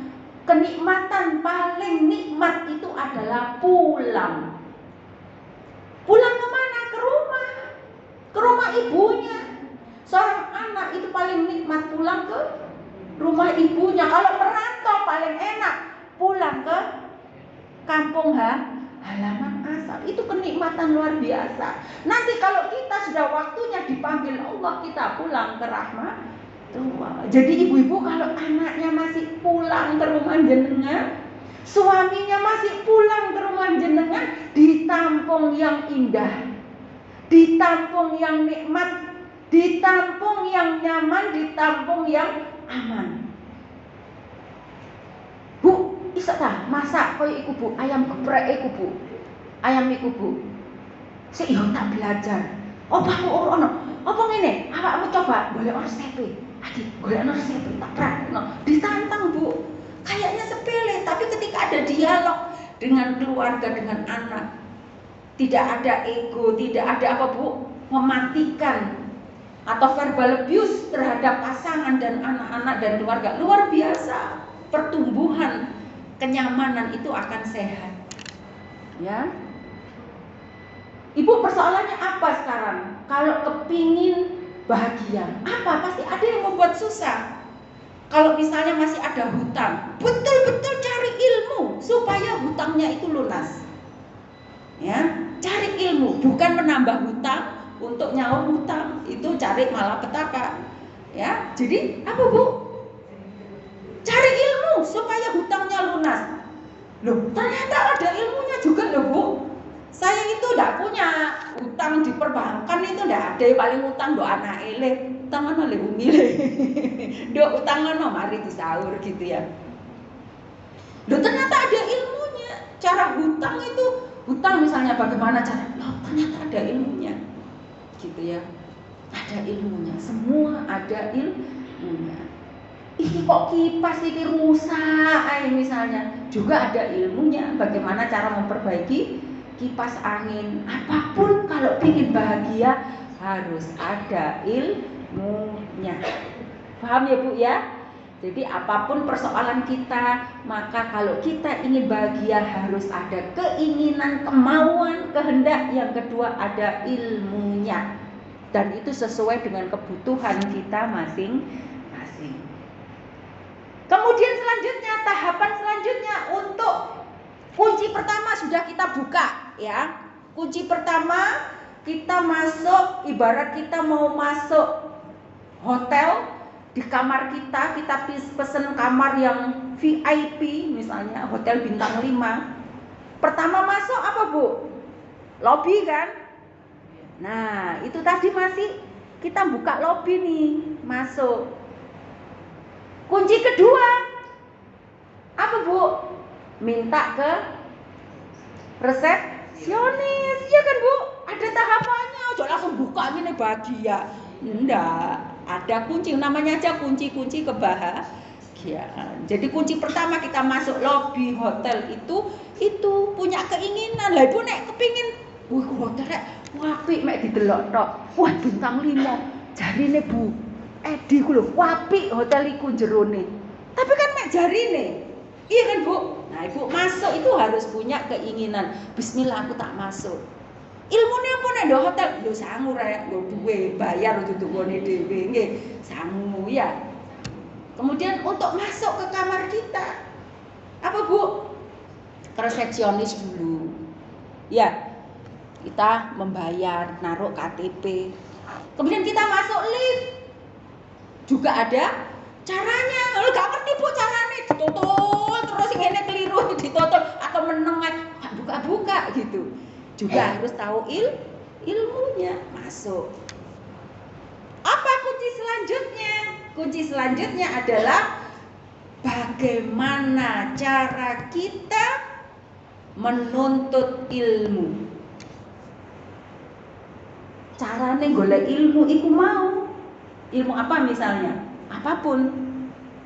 Kenikmatan paling nikmat itu adalah pulang. Pulang kemana? Ke rumah ibunya. Seorang anak itu paling nikmat pulang ke rumah ibunya. Kalau merantau paling enak pulang ke kampung halaman asal. Itu kenikmatan luar biasa. Nanti kalau kita sudah waktunya dipanggil Allah, kita pulang ke rahmat Tuhan. Jadi ibu-ibu kalau anaknya masih pulang ke rumah jenengan, suaminya masih pulang ke rumah jenengan, ditampung yang indah, ditampung yang nikmat, ditampung yang nyaman, ditampung yang aman. Bu, iso ta masak koyo iku, Bu, ayam geprek iku, Bu. Ayam iku, Bu. Sik yo tak belajar. Opahmu ono. Apa ngene? Awakmu coba golek resep. Adik, golek resep tak praktekno. Ditantang, Bu. Kayaknya sepele, tapi ketika ada dialog dengan keluarga, dengan anak, tidak ada ego, tidak ada apa, Bu, mematikan atau verbal abuse terhadap pasangan dan anak-anak dan keluarga, luar biasa. Pertumbuhan kenyamanan itu akan sehat. Ya. Ibu, persoalannya apa sekarang? Kalau kepingin bahagia, apa? Pasti ada yang membuat susah. Kalau misalnya masih ada hutang, betul-betul cari ilmu supaya hutangnya itu lunas. Ya, cari ilmu, bukan menambah hutang untuk nyaur hutang, itu cari malapetaka. Ya, jadi apa Bu? Cari ilmu supaya hutangnya lunas. Loh, ternyata ada ilmunya juga loh Bu. Saya itu tidak punya utang di perbankan, itu tidak ada. Paling utang do anak ele, utang mana le umile, do utang mana mari disaur gitu ya. Loh, ternyata ada ilmunya. Cara hutang itu, hutang misalnya bagaimana cara? Loh, ternyata ada ilmunya, gitu ya. Ada ilmunya, semua ada ilmunya. Ini kok kipas ini rusak, misalnya juga ada ilmunya. Bagaimana cara memperbaiki kipas angin? Apapun kalau ingin bahagia harus ada ilmunya. Paham ya Bu ya? Jadi apapun persoalan kita, maka kalau kita ingin bahagia harus ada keinginan, kemauan, kehendak. Yang kedua ada ilmunya. Dan itu sesuai dengan kebutuhan kita masing-masing. Kemudian selanjutnya, tahapan selanjutnya untuk kunci pertama sudah kita buka ya. Kunci pertama kita masuk, ibarat kita mau masuk hotel, di kamar kita pesen kamar yang VIP misalnya, hotel bintang 5. Pertama masuk apa Bu? Lobby kan? Nah, itu tadi masih kita buka lobby nih, masuk. Kunci kedua apa Bu? Minta ke resepsionis, ya kan Bu? Ada tahapannya, jangan langsung buka ini bahagia. Enggak, ada kunci, namanya aja kunci-kunci kebahagiaan. Jadi kunci pertama kita masuk lobby hotel itu punya keinginan. Lah Ibu nek kepingin, wah hotel rek apik mek didelok tok. Wah bintang 5. Jarine Bu Edi ku lho, apik hotel iku jerone. Tapi kan mek jarine. Iya kan Bu? Nah Ibu masuk itu harus punya keinginan. Bismillah aku tak masuk. Ilmune apa nek ndok hotel? Lho sangu rek, nggo duwe, bayar untuk ngene dhewe nggih. Sangu ya. Kemudian untuk masuk ke kamar kita, apa Bu? Ke resepsionis dulu. Ya. Kita membayar, naruh KTP. Kemudian kita masuk lift. Juga ada caranya. Kalau gak ngerti Bu caranya, ditutul terus ngene keliru ditutul atau menengah buka-buka gitu. Juga harus tahu ilmunya. Masuk. Apa kunci selanjutnya? Kunci selanjutnya adalah bagaimana cara kita menuntut ilmu. Carane golek ilmu iku mau. Ilmu apa misalnya? Apapun.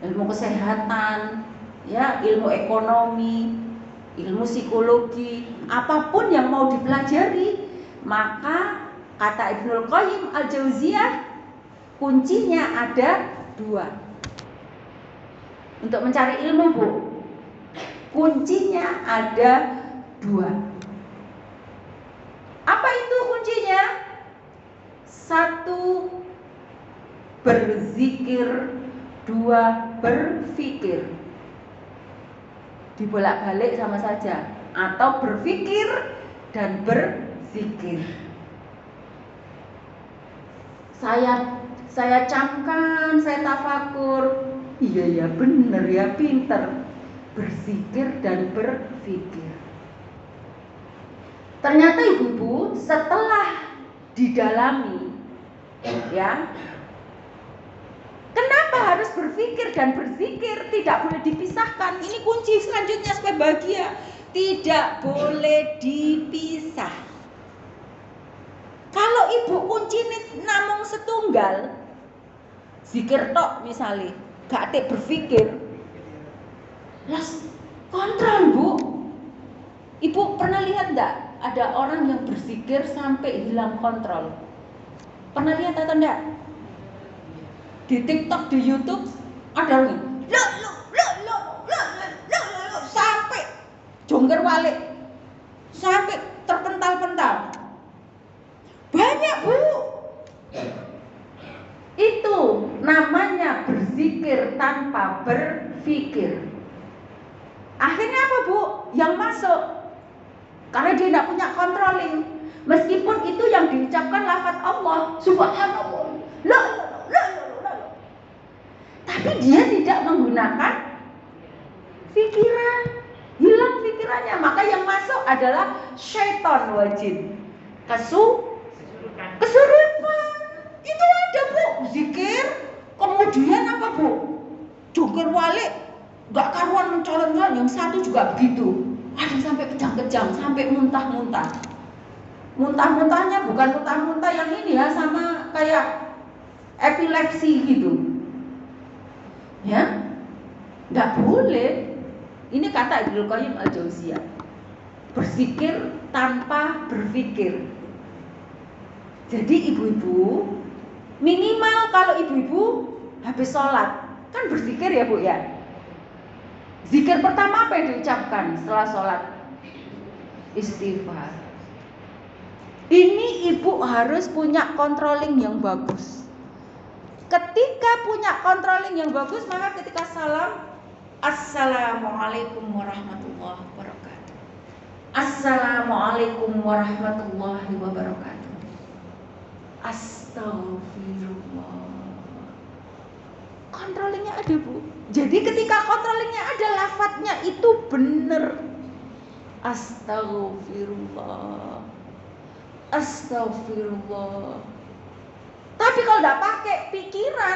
Ilmu kesehatan, ya, ilmu ekonomi, ilmu psikologi, apapun yang mau dipelajari, maka kata Ibnul Qayyim Al-Jauziyah kuncinya ada 2. Untuk mencari ilmu Bu, kuncinya ada 2. Apa itu kuncinya? 1 berzikir, 2 berpikir. Dibolak-balik sama saja, atau berpikir dan berzikir. Saya camkan, saya tafakur. Iya ya, bener ya, pinter. Berzikir dan berpikir. Ternyata ibu-ibu setelah didalami, ya, kenapa harus berpikir dan berzikir? Tidak boleh dipisahkan. Ini kunci selanjutnya supaya bahagia. Tidak boleh dipisah. Kalau ibu kunci namung setunggal, zikir tok misalnya, gak ada berpikir, las kontrol Bu. Ibu pernah lihat enggak ada orang yang berzikir sampai hilang kontrol? Pernah lihat atau enggak? di TikTok, di YouTube ada lo sampai jongger walik, sampai terpental-pental. Banyak Bu. Itu namanya berzikir tanpa berpikir. Akhirnya apa Bu? Yang masuk, karena dia tidak punya controlling. Meskipun itu yang diucapkan lafaz Allah, subhanallah, la. Tapi dia tidak menggunakan pikiran, hilang pikirannya. Maka yang masuk adalah syaitan wajib, kesurupan. Itu ada Bu, zikir, kemudian apa Bu? Jungkir walik, gak karuan mencolong-colong. Yang satu juga begitu, ada yang sampai kejang-kejang, sampai muntah-muntah. Muntah-muntahnya bukan muntah-muntah yang ini ya, sama kayak epilepsi gitu. Ya, nggak boleh. Ini kata Ibnu Qayyim al-Jauziyah, berzikir tanpa berpikir. Jadi ibu-ibu, minimal kalau ibu-ibu habis sholat kan berzikir ya Bu ya. Zikir pertama apa yang diucapkan setelah sholat? Istighfar. Ini ibu harus punya controlling yang bagus. Ketika punya controlling yang bagus, maka ketika salam, Assalamualaikum warahmatullahi wabarakatuh. Assalamualaikum warahmatullahi wabarakatuh. Astagfirullah. Controllingnya ada Bu. Jadi ketika controllingnya ada, lafadznya itu benar. Astagfirullah. Astagfirullah. Tapi kalau tidak pakai pikiran,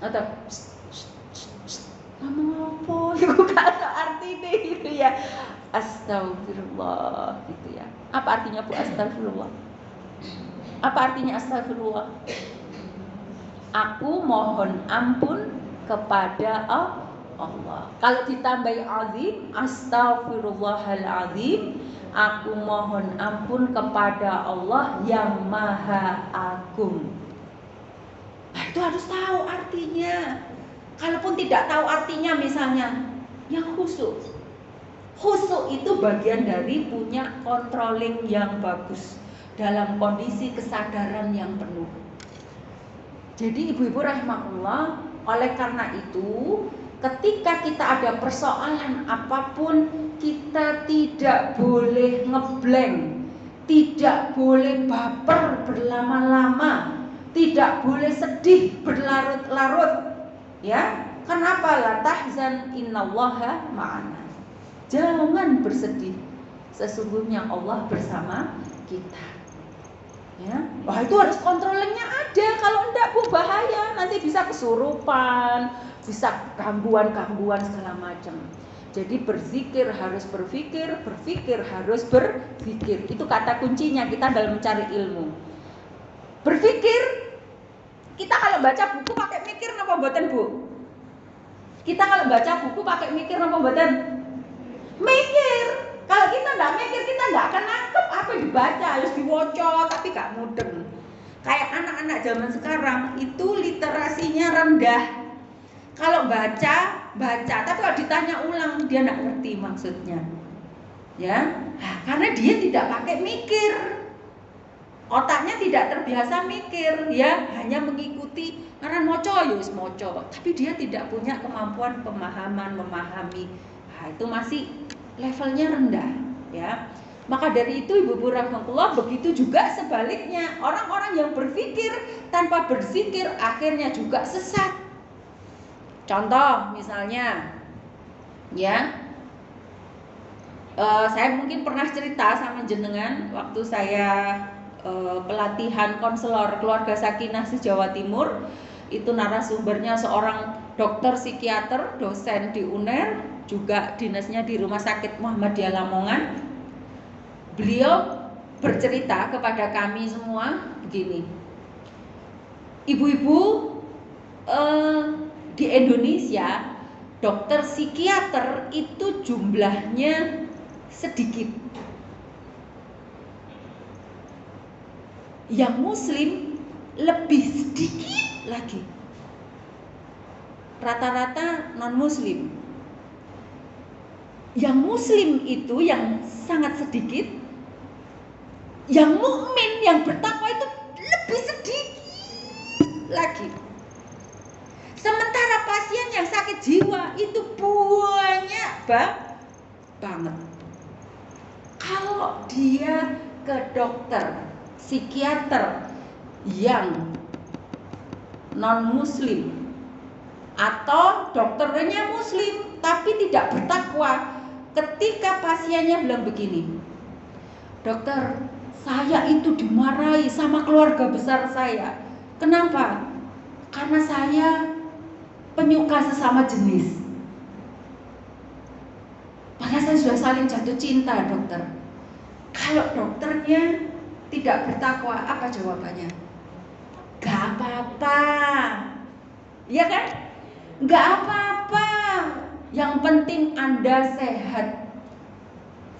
atau ngomong apa? Itu kata artinya gitu ya. Astagfirullah gitu ya. Apa artinya Bu astagfirullah? Apa artinya astagfirullah? Aku mohon ampun kepada Allah. Kalau ditambahi azim, astagfirullahalazim, aku mohon ampun kepada Allah yang Maha Agung. Nah, itu harus tahu artinya. Kalaupun tidak tahu artinya, misalnya yang khusyuk. Khusyuk itu bagian dari punya controlling yang bagus dalam kondisi kesadaran yang penuh. Jadi ibu-ibu rahimakumullah, oleh karena itu ketika kita ada persoalan apapun, kita tidak boleh ngeblank, tidak boleh baper berlama-lama, tidak boleh sedih berlarut-larut. Ya, kenapa? La tahzan innallaha ma'ana. Jangan bersedih, sesungguhnya Allah bersama kita. Ya, wah itu harus controllingnya ada. Kalau enggak Bu bahaya, nanti bisa kesurupan, bisa gangguan-gangguan segala macam. Jadi berzikir harus berpikir, berpikir harus berzikir. Itu kata kuncinya kita dalam mencari ilmu. Berpikir, kita kalau baca buku pakai mikir napa mboten Bu? Kita kalau baca buku pakai mikir napa mboten? Mikir. Kalau kita nggak mikir, kita nggak akan nangkep apa yang dibaca, harus diwocok tapi nggak mudeng. Kayak anak-anak zaman sekarang itu literasinya rendah. Kalau baca, tapi kalau ditanya ulang dia nggak ngerti maksudnya. Ya, karena dia tidak pakai mikir, otaknya tidak terbiasa mikir, ya hanya mengikuti karena moco, yus moco. Tapi dia tidak punya kemampuan memahami. Nah, itu masih levelnya rendah, ya. Maka dari itu ibu-ibu rahmatullah, begitu juga sebaliknya, orang-orang yang berpikir tanpa berzikir akhirnya juga sesat. Contoh misalnya, ya, saya mungkin pernah cerita sama jenengan waktu saya pelatihan konselor keluarga Sakinah se-Jawa Timur. Itu narasumbernya seorang dokter psikiater, dosen di UNER, juga dinasnya di Rumah Sakit Muhammadiyah Lamongan. Beliau bercerita kepada kami semua begini, ibu-ibu, di Indonesia dokter psikiater itu jumlahnya sedikit. Yang muslim lebih sedikit lagi. Rata-rata non-muslim. Yang muslim itu yang sangat sedikit. Yang mukmin, yang bertakwa itu lebih sedikit lagi. Sementara pasien yang sakit jiwa itu banyak banget. Kalau dia ke dokter psikiater yang non-muslim atau dokternya muslim tapi tidak bertakwa, ketika pasiennya bilang begini, dokter, saya itu dimarahi sama keluarga besar saya. Kenapa? Karena saya penyuka sesama jenis. Maka saya sudah saling jatuh cinta, dokter. Kalau dokternya tidak bertakwa, apa jawabannya? Gak apa-apa. Iya kan? Gak apa-apa. Yang penting Anda sehat.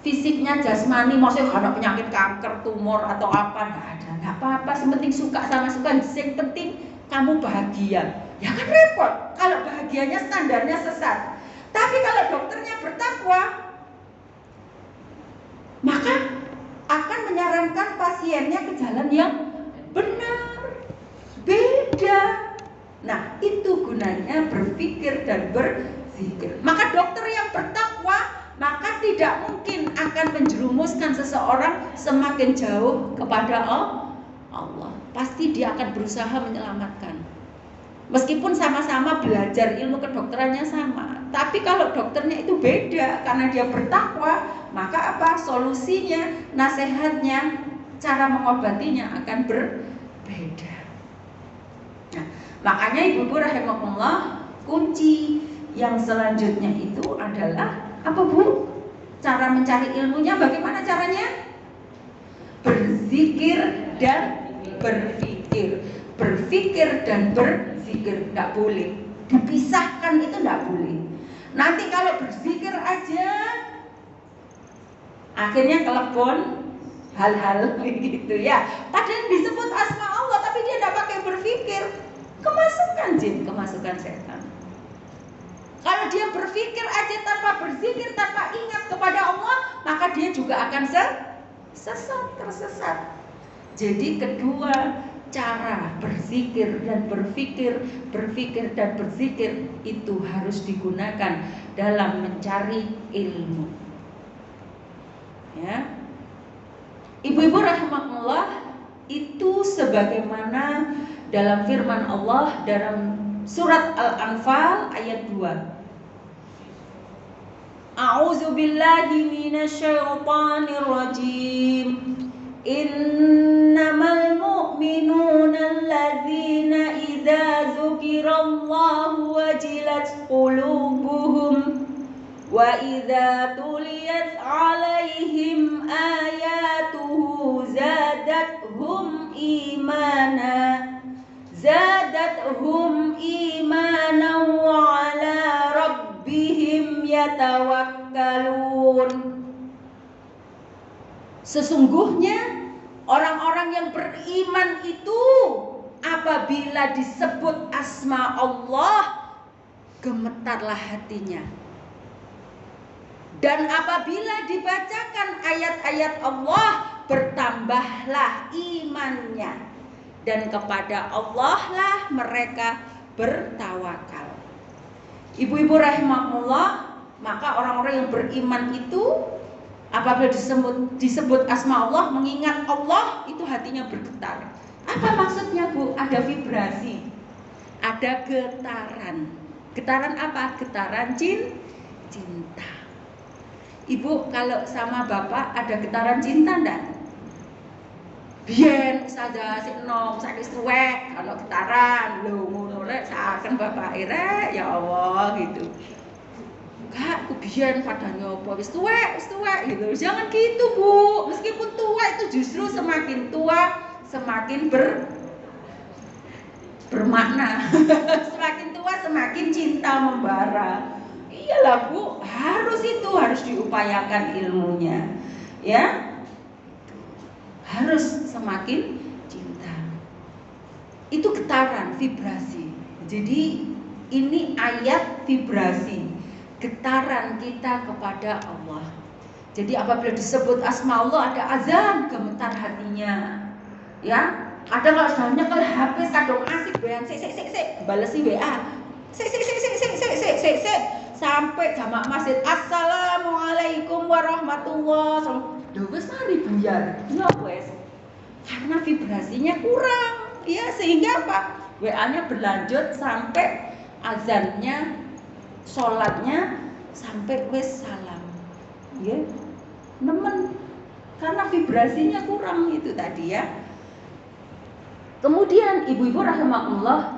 Fisiknya jasmani, maksudnya gak ada penyakit kanker, tumor atau apa, gak ada. Gak apa-apa, yang penting suka sama suka. Yang penting kamu bahagia. Ya kan repot kalau bahagianya standarnya sesat. Tapi kalau dokternya bertakwa, maka akan menyarankan pasiennya ke jalan yang benar, beda. Nah, itu gunanya berpikir dan berzikir. Maka dokter yang bertakwa, maka tidak mungkin akan menjerumuskan seseorang semakin jauh kepada Allah. Pasti dia akan berusaha menyelamatkan. Meskipun sama-sama belajar ilmu kedokterannya sama, tapi kalau dokternya itu beda karena dia bertakwa, maka apa solusinya, nasihatnya, cara mengobatinya akan berbeda. Nah, makanya ibu-ibu rahimakumullah, kunci yang selanjutnya itu adalah apa, Bu? Cara mencari ilmunya bagaimana caranya? Berzikir dan berpikir. Berpikir dan berzikir, tidak boleh dipisahkan, itu tidak boleh. Nanti kalau berzikir aja akhirnya kelepon hal-hal begitu ya. Padahal disebut asma Allah tapi dia tidak pakai berpikir, kemasukan jin, kemasukan setan. Kalau dia berpikir aja tanpa berzikir, tanpa ingat kepada Allah, maka dia juga akan tersesat. Jadi kedua cara berzikir dan berpikir, berpikir dan berzikir itu harus digunakan dalam mencari ilmu. Ya, ibu-ibu rahimakumullah, itu sebagaimana dalam firman Allah dalam surat Al-Anfal ayat 2. A'udzu billahi minasyaitonir rajim. Innamal mu'minuna alladzina idza dzukirallahu wajilat qulubuhum wa idza tuliyat 'alaihim ayatuhu zadathum imanan wa 'ala rabbihim yatawakkalun. Sesungguhnya orang-orang yang beriman itu apabila disebut asma Allah, gemetarlah hatinya. Dan apabila dibacakan ayat-ayat Allah, bertambahlah imannya. Dan kepada Allah lah mereka bertawakal. Ibu-ibu rahimakumullah, maka orang-orang yang beriman itu apabila disebut asma Allah, mengingat Allah, itu hatinya bergetar. Apa maksudnya, Bu? Ada vibrasi, ada getaran. Getaran apa? Getaran cinta. Ibu kalau sama bapak ada getaran cinta enggak? Biyen saja sik enom sakit suwek kalau getaran lho ngono rek saken bapak rek ya Allah gitu. Kak, kebian pada nyoba wis tuwek gitu. Jangan gitu, Bu. Meskipun tua itu justru semakin tua semakin bermakna. Semakin tua semakin cinta membara. Iyalah, Bu, harus diupayakan ilmunya. Ya. Harus semakin cinta. itu getaran, vibrasi. Jadi ini ayat vibrasi, getaran kita kepada Allah. Jadi apabila disebut asma Allah ada azan, gemetar hatinya. Ya, ada kalau sudah nyekel HP kadung asik bean sik balesi WA. Sik sampai jamaah masjid assalamualaikum warahmatullahi wabarakatuh. Wis mari buyar. Ya wes. Karena vibrasinya kurang, ya sehingga apa? WA-nya berlanjut sampai azannya, sholatnya sampai wes salam. Ya. Nemen karena vibrasinya kurang itu tadi ya. Kemudian ibu-ibu rahimahullah,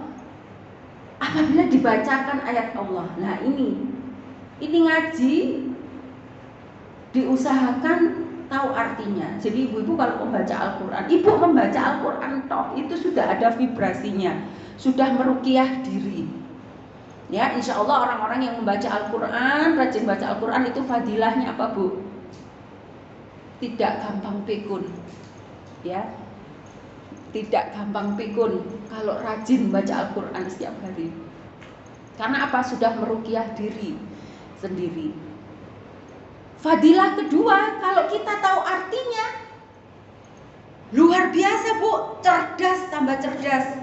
apabila dibacakan ayat Allah, nah ini ngaji diusahakan tahu artinya. Jadi ibu-ibu kalau membaca Al-Quran, ibu membaca Al-Quran toh itu sudah ada vibrasinya, sudah meruqyah diri. Ya, insya Allah orang-orang yang membaca Al-Quran, rajin baca Al-Quran itu fadilahnya apa Bu? Tidak gampang pikun, ya, tidak gampang pikun kalau rajin baca Al-Quran setiap hari. Karena apa? Sudah meruqyah diri sendiri. Fadilah kedua, kalau kita tahu artinya, luar biasa Bu, cerdas tambah cerdas,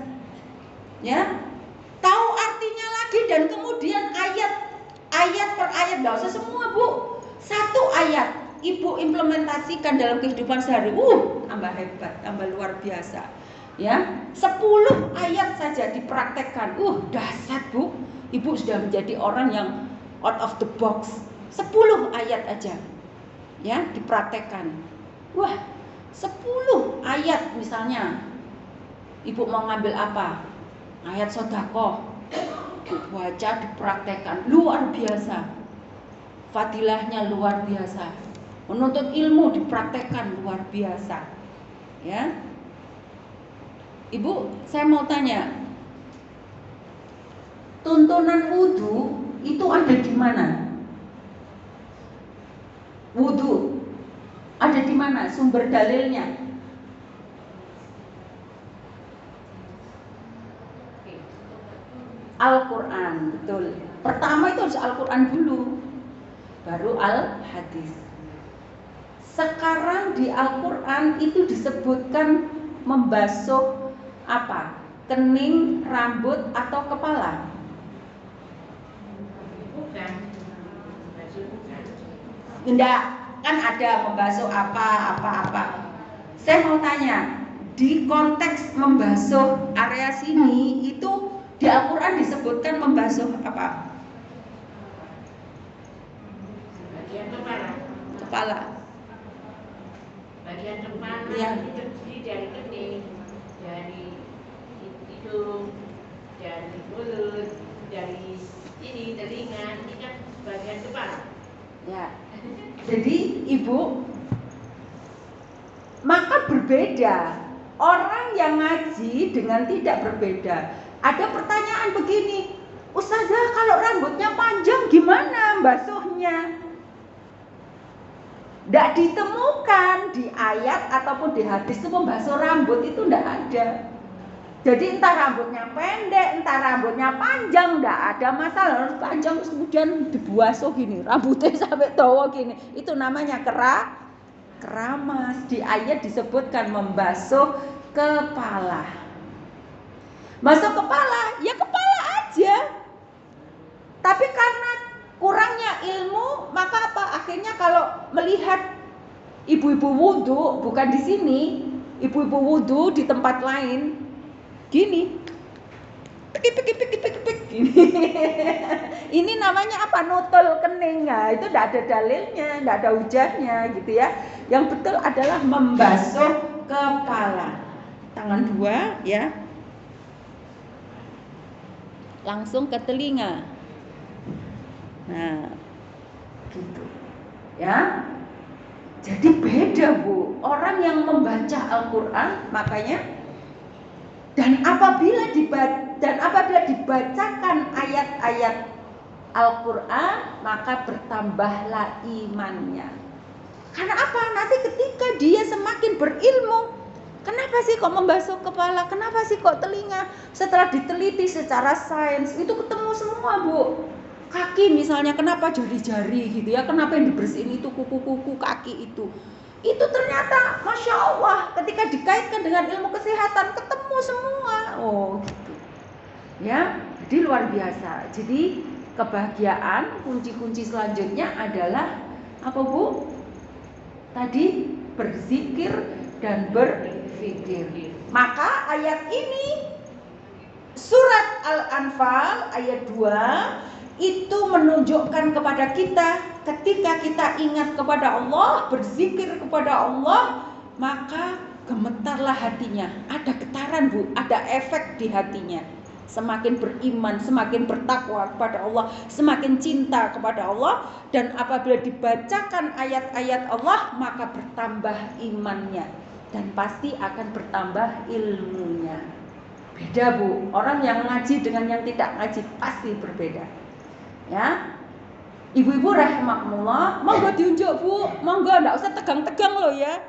ya, tahu artinya lagi dan kemudian ayat per ayat, nggak usah semua Bu, satu ayat ibu implementasikan dalam kehidupan sehari, tambah hebat, tambah luar biasa. Ya, 10 ayat saja dipraktekkan, dahsyat Bu. Ibu sudah menjadi orang yang out of the box. 10 ayat aja, ya, dipraktekkan. Wah, 10 ayat misalnya, ibu mau ngambil apa? Ayat sedekah, dibaca, dipraktekkan, luar biasa. Fadilahnya luar biasa. Menuntut ilmu dipraktekkan luar biasa. Ya. Ibu, saya mau tanya. Tuntunan wudu itu ada di mana? Wudu ada di mana? Sumber dalilnya? Al-Quran, betul. Pertama itu harus Al-Quran dulu, baru Al-Hadis. Sekarang di Al-Quran itu disebutkan membasuh apa? Kening, rambut, atau kepala? Bukan. Enggak, kan ada membasuh apa. Saya mau tanya, di konteks membasuh area sini itu di Al-Quran disebutkan membasuh apa? Bagian kepala. Kepala. Bagian kepala Iya. itu terdiri dari kening, dari hidung, dari mulut, dari ini telinga, ini kan bagian kepala. Ya. Jadi ibu, maka berbeda orang yang ngaji dengan tidak berbeda. Ada pertanyaan begini, Ustazah kalau rambutnya panjang gimana basuhnya? Tidak ditemukan di ayat ataupun di hadis itu membasuh rambut itu tidak ada. Jadi entah rambutnya pendek, entah rambutnya panjang, tidak ada masalah. Harus panjang terus kemudian dibasuh gini, rambutnya sampai dawa gini. Itu namanya keramas. Di ayat disebutkan membasuh kepala. Basuh kepala, ya kepala aja. Tapi karena kurangnya ilmu, maka apa? Akhirnya kalau melihat ibu-ibu wudhu, bukan di sini, ibu-ibu wudhu di tempat lain, gini, pik, gini. Ini namanya apa? Nutul kening. Nah, itu tidak ada dalilnya, tidak ada hujahnya, gitu ya. Yang betul adalah membasuh kepala. Tangan dua, ya, langsung ke telinga. Nah, gitu, ya. Jadi beda Bu, orang yang membaca Al-Quran, makanya dan apabila dibacakan ayat-ayat Al-Quran, maka bertambahlah imannya. Karena apa? Nanti ketika dia semakin berilmu, Kenapa sih kok membasuh kepala? Kenapa sih kok telinga? Setelah diteliti secara sains itu ketemu semua, Bu. Kaki misalnya, kenapa jari-jari gitu ya? Kenapa yang dibersihin itu kuku-kuku kaki itu? Itu ternyata Masya Allah ketika dikaitkan dengan ilmu kesehatan ketemu semua. Oh gitu. Ya, jadi luar biasa. Jadi kebahagiaan, kunci-kunci selanjutnya adalah apa, Bu? Tadi berzikir dan berfikir. Maka ayat ini surat Al-Anfal ayat 2 itu menunjukkan kepada kita ketika kita ingat kepada Allah, berzikir kepada Allah, maka gemetarlah hatinya. Ada getaran, Bu, ada efek di hatinya. Semakin beriman, semakin bertakwa kepada Allah, semakin cinta kepada Allah. Dan apabila dibacakan ayat-ayat Allah, maka bertambah imannya. Dan pasti akan bertambah ilmunya. Beda, Bu, orang yang ngaji dengan yang tidak ngaji pasti berbeda. Ya, ibu-ibu rahimakumullah, monggo diunjuk, Bu, monggo, enggak usah tegang-tegang loh ya.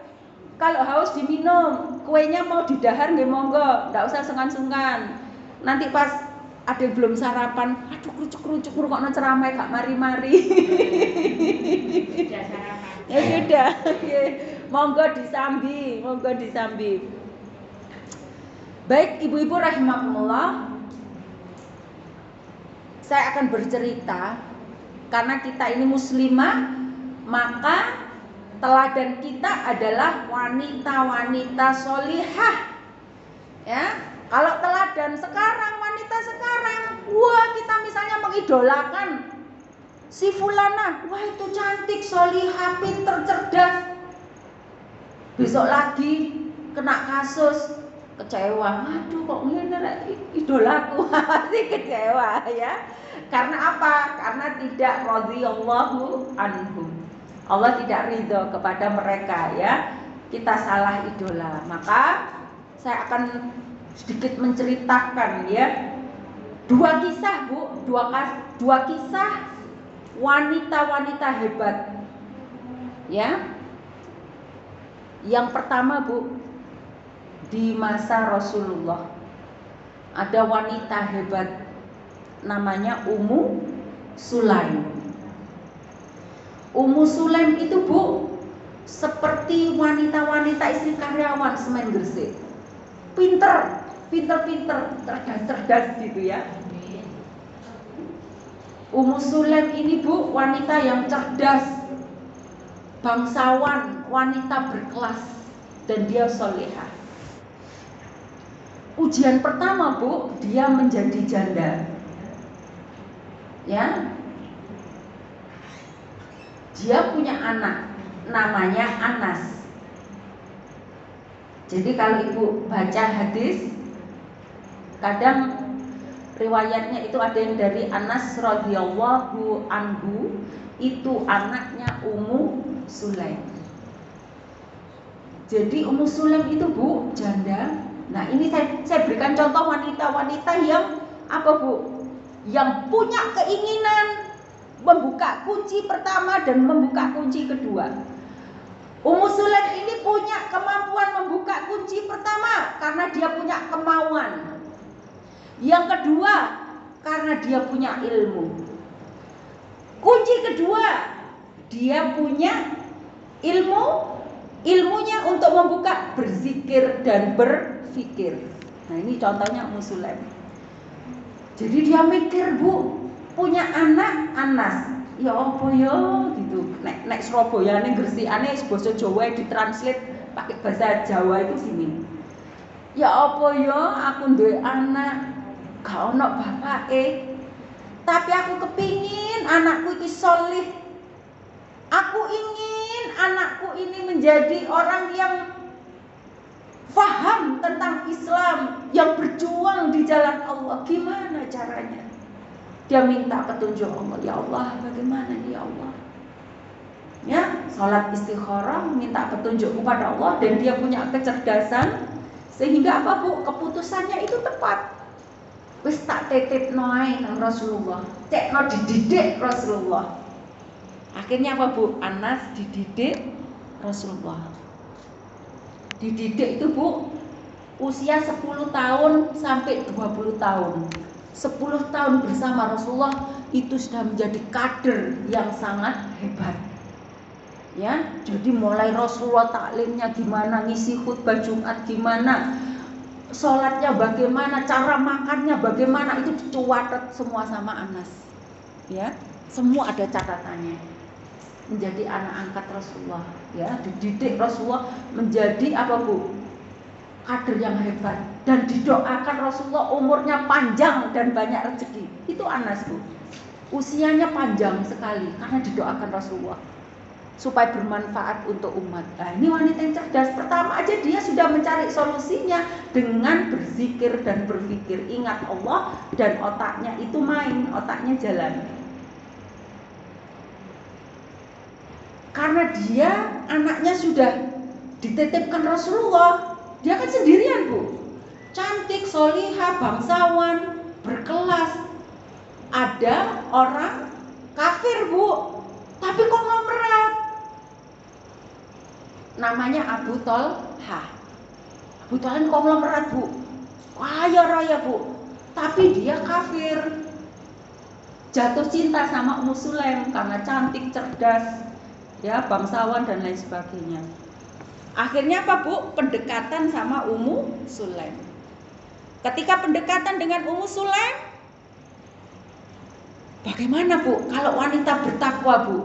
Kalau haus diminum, kuenya mau didahar nggih monggo, enggak usah sungkan-sungkan. Nanti pas ada yang belum sarapan, aduh kerucuk-kerucuk ngrungokno ceramah gak mari-mari. Sudah sarapan. Ya sudah, monggo disambi, monggo disambi. Baik ibu-ibu rahimakumullah, saya akan bercerita karena kita ini muslimah, maka teladan kita adalah wanita-wanita solihah. Ya, kalau teladan sekarang, wanita sekarang, wah kita misalnya mengidolakan si fulana, wah itu cantik, solihah, pinter, cerdas. Besok lagi kena kasus, kecewa, aduh kok ngene idolaku, pasti kecewa ya. Karena apa? Karena tidak radhiyallahu anhum. Allah tidak ridho kepada mereka ya. Kita salah idola. Maka saya akan sedikit menceritakan ya. Dua kisah, Bu, dua kisah wanita-wanita hebat. Ya. Yang pertama, Bu, di masa Rasulullah ada wanita hebat namanya Ummu Sulaim. Ummu Sulaim itu, Bu, seperti wanita-wanita istri karyawan semen Gresik. Pinter, cerdas gitu ya. Ummu Sulaim ini, Bu, wanita yang cerdas, bangsawan, wanita berkelas, dan dia solehah. Ujian pertama, Bu, dia menjadi janda. Ya. Dia punya anak namanya Anas. Jadi kalau Ibu baca hadis, kadang riwayatnya itu ada yang dari Anas radhiyallahu anhu, itu anaknya Ummu Sulaim. Jadi Ummu Sulaim itu, Bu, janda. Nah, ini saya berikan contoh wanita-wanita yang apa, Bu? Yang punya keinginan membuka kunci pertama dan membuka kunci kedua. Ummu Sulaim ini punya kemampuan membuka kunci pertama karena dia punya kemauan. Yang kedua, karena dia punya ilmu. Kunci kedua, dia punya ilmunya untuk membuka berzikir dan berfikir. Nah, ini contohnya Ummu Sulaim. Jadi dia mikir, Bu, punya anak Anas, ya apa ya gitu. Nek Surabaya ning Gresikane basa Jawa ditranslate pakai bahasa Jawa itu sini. Ya apa ya aku duwe anak gak ono bapake. Tapi aku kepingin anakku iki solih. Aku ingin anakku ini menjadi orang yang faham tentang Islam, yang berjuang di jalan Allah. Gimana caranya? Dia minta petunjuk Allah. Ya Allah, bagaimana ya Allah? Ya, salat istikharah, minta petunjuk kepada Allah, dan dia punya kecerdasan sehingga apa, Bu? Keputusannya itu tepat. Wis tak titipno ae nang Rasulullah. Cekno dididik Rasulullah. Akhirnya apa, Bu? Anas dididik Rasulullah. Dididik itu Bu, usia 10 tahun sampai 20 tahun. 10 tahun bersama Rasulullah itu sudah menjadi kader yang sangat hebat. Ya, jadi mulai Rasulullah taklimnya gimana, ngisi khutbah Jumat gimana, sholatnya bagaimana, cara makannya bagaimana, itu dicatat semua sama Anas. Ya, semua ada catatannya. Menjadi anak angkat Rasulullah, ya, dididik Rasulullah menjadi apa Bu? Kader yang hebat, dan didoakan Rasulullah umurnya panjang dan banyak rezeki. Itu Anas Bu, usianya panjang sekali karena didoakan Rasulullah supaya bermanfaat untuk umat. Nah, ini wanita yang cerdas. Pertama aja dia sudah mencari solusinya dengan berzikir dan berpikir, ingat Allah, dan otaknya itu main, otaknya jalan. Karena dia anaknya sudah dititipkan Rasulullah, dia kan sendirian Bu, cantik, solihah, bangsawan, berkelas. Ada orang kafir Bu, tapi konglomerat, namanya Abu Tolha. Abu Tolha ini konglomerat Bu, kaya raya Bu, tapi dia kafir. Jatuh cinta sama Ummu Sulaim karena cantik, cerdas, ya, bangsawan dan lain sebagainya. Akhirnya apa Bu? Pendekatan sama Ummu Sulaim. Ketika pendekatan dengan Ummu Sulaim, bagaimana Bu kalau wanita bertakwa Bu?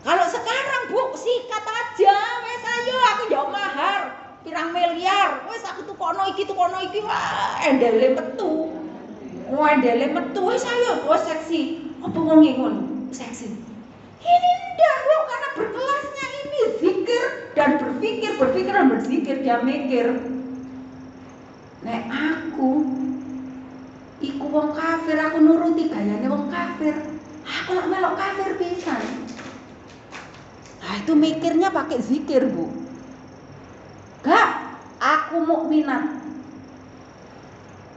Kalau sekarang Bu, sikat aja, wes ayo aku jauh mahar pirang miliar, wes aku tuh kono iki, wah endele metu. Wah endele metu, wes ayo, wes seksi. Apa wong ngono? Seksi. Ini ndak Bu, karena berkelasnya ini zikir dan berpikir dan berzikir, dia mikir. Nek aku iku wong kafir, aku nuruti gayane wong kafir, aku lak melok kafir pisan. Nah, itu mikirnya pakai zikir Bu. Gak, aku mukminat,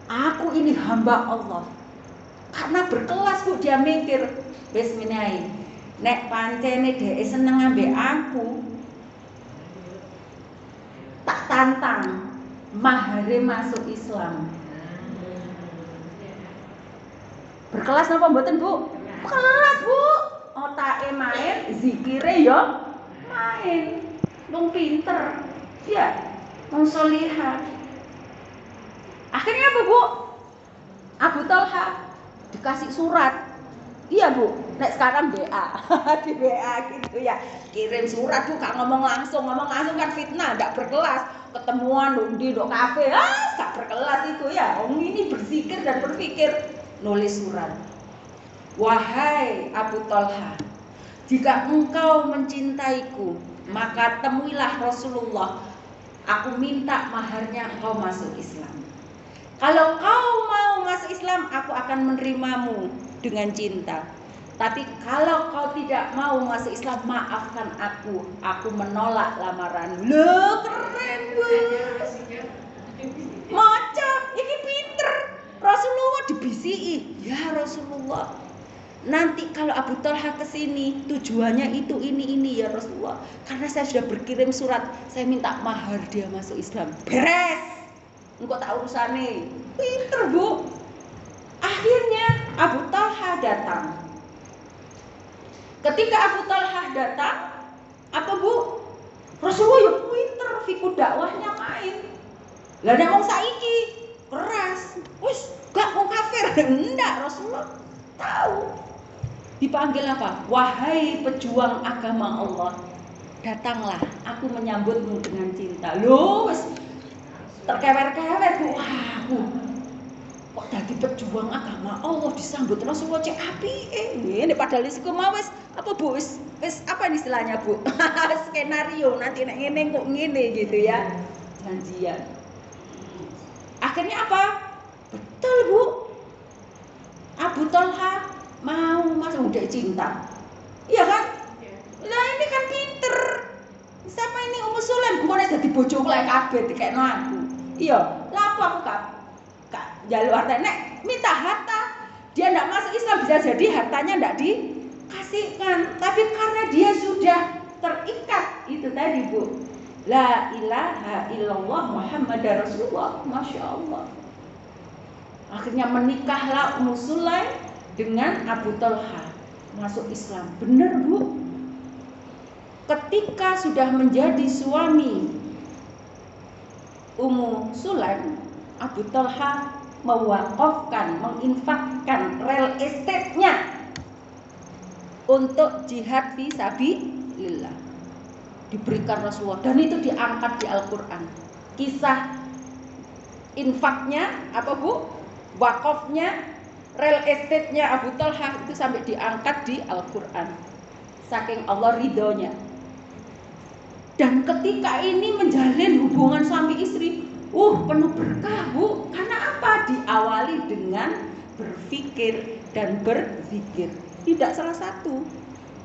aku ini hamba Allah. Karena berkelas Bu, dia mikir, wis ngene ae. Nek pancene dhek seneng ambek aku, tak tantang mahare masuk Islam. Berkelas napa mboten Bu? Kelas Bu. Otake main, zikire yo main. Wong pinter. Ya, wong solihah. Akhirnya apa Bu? Abu Tolha dikasih surat. Iya Bu, nek sekarang BA di BA gitu ya, kirim surat Bu, gak ngomong langsung kan fitnah, gak berkelas. Ketemuan di kafe, gak berkelas itu ya. Om ini berzikir dan berpikir, nulis surat. Wahai Abu Tolha, jika engkau mencintaiku, maka temuilah Rasulullah. Aku minta maharnya engkau masuk Islam. Kalau kau mau masuk Islam, aku akan menerimamu dengan cinta. Tapi kalau kau tidak mau masuk Islam, maafkan aku. Aku menolak lamaran. Loh, keren banget. Maca, ini pinter. Rasulullah dibisiki. Ya Rasulullah, nanti kalau Abu Tolha kesini, tujuannya itu ini ya Rasulullah. Karena saya sudah berkirim surat, saya minta mahar dia masuk Islam. Beres. Engkau tak urusane. Pinter Bu. Akhirnya Abu Tolha datang. Ketika Abu Tolha datang, apa Bu? Rasulullah ya pinter, fiku dakwahnya main. Lah nek wong saiki keras, wis gak mau kafir. Enggak, Rasulullah tahu. Dipanggil apa? Wahai pejuang agama Allah, datanglah, aku menyambutmu dengan cinta. Loh, wis terkewer-kewer Bu. Aku kok dadi pejuang agama Allah disambut Rasulullah cek apike. Ngene padahal wis wis apa Bu? Wis apa istilahnya Bu? Skenario nanti nek ngene kok ngene gitu ya. Janjian. Akhirnya apa? Betul Bu. Abu Tolha mau masuk udah cinta. Iya kan? Lah ini kan pinter. Siapa ini Ummu Sulaim? Engko nek dadi bojoku lek kabeh dikekno aku. Iya, lah apa aku gak jaluk harta, nek minta harta, dia ndak masuk Islam, bisa jadi hartanya ndak dikasihkan. Tapi karena dia sudah terikat itu tadi Bu, La ilaha illallah Muhammadar Rasulullah. Masya Allah. Akhirnya menikahlah Ummu Sulaim dengan Abu Talha, masuk Islam. Benar Bu? Ketika sudah menjadi suami Ummu Sulaim, Abu Talha mewakafkan, menginfakkan real estate-nya untuk jihad fi sabilillah. Diberikan Rasulullah, dan itu diangkat di Al-Quran. Kisah infaknya apa Bu? Wakafnya, real estate-nya Abu Talha itu sampai diangkat di Al-Quran. Saking Allah ridhonya. Dan ketika ini menjalin hubungan suami istri, penuh berkah Bu. Karena apa? Diawali dengan berpikir dan berzikir. Tidak salah satu.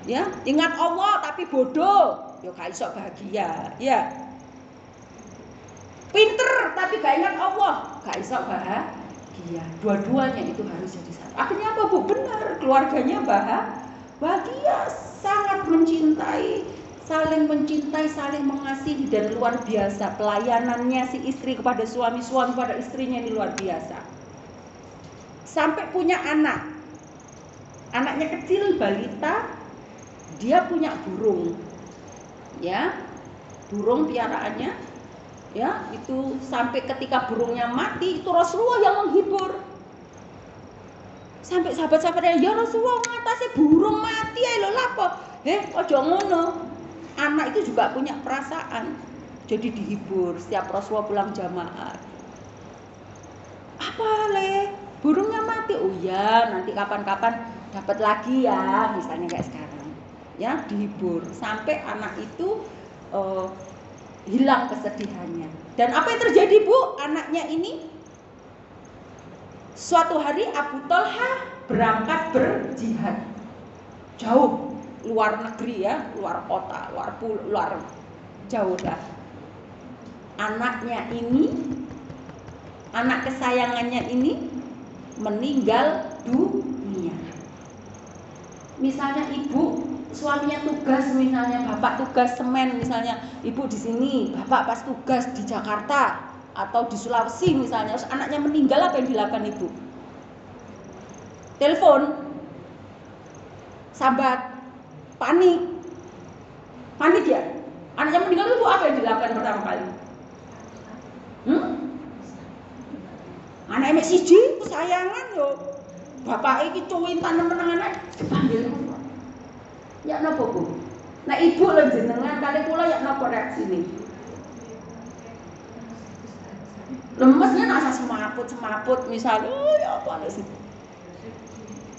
Ya, ingat Allah tapi bodoh, ya gak iso bahagia. Ya. Pinter tapi gak ingat Allah, gak iso bahagia. Dua-duanya itu harus jadi satu. Akhirnya apa Bu? Benar, keluarganya bahagia, sangat mencintai, saling mengasihi, dan luar biasa pelayanannya si istri kepada suami pada istrinya ini luar biasa. Sampai punya anaknya kecil balita, dia punya burung, ya, burung piaraannya, ya, itu sampai ketika burungnya mati, itu Rasulullah yang menghibur. Sampai sahabat-sahabatnya, ya Rasulullah ngatasi burung mati ae lho lapo. Ojo ngono. Anak itu juga punya perasaan. Jadi dihibur setiap Rasulullah pulang jamaah. Apa le? Burungnya mati. Oh ya, nanti kapan-kapan dapat lagi ya, misalnya kayak sekarang. Ya, dihibur sampai anak itu hilang kesedihannya. Dan apa yang terjadi Bu? Anaknya ini suatu hari Abu Talha berangkat berjihad jauh, luar negeri ya, luar kota, luar jauh dah. Anaknya ini, anak kesayangannya ini meninggal dunia. Misalnya ibu, suaminya tugas, misalnya bapak tugas semen, misalnya ibu di sini, bapak pas tugas di Jakarta atau di Sulawesi misalnya, terus anaknya meninggal, apa yang dilakukan ibu? Telepon, sambat, panik ya. Anaknya meninggal ibu, apa yang dilakukan pertama kali? Anaknya siji kesayangan yo, bapak iki cuwin tanam menang anak dipanggil. Ya napa Bu? Nah ibu lho jenengan kali kula ya napa reaksine? Lemesnya nasa semaput misalnya, ya apa sih?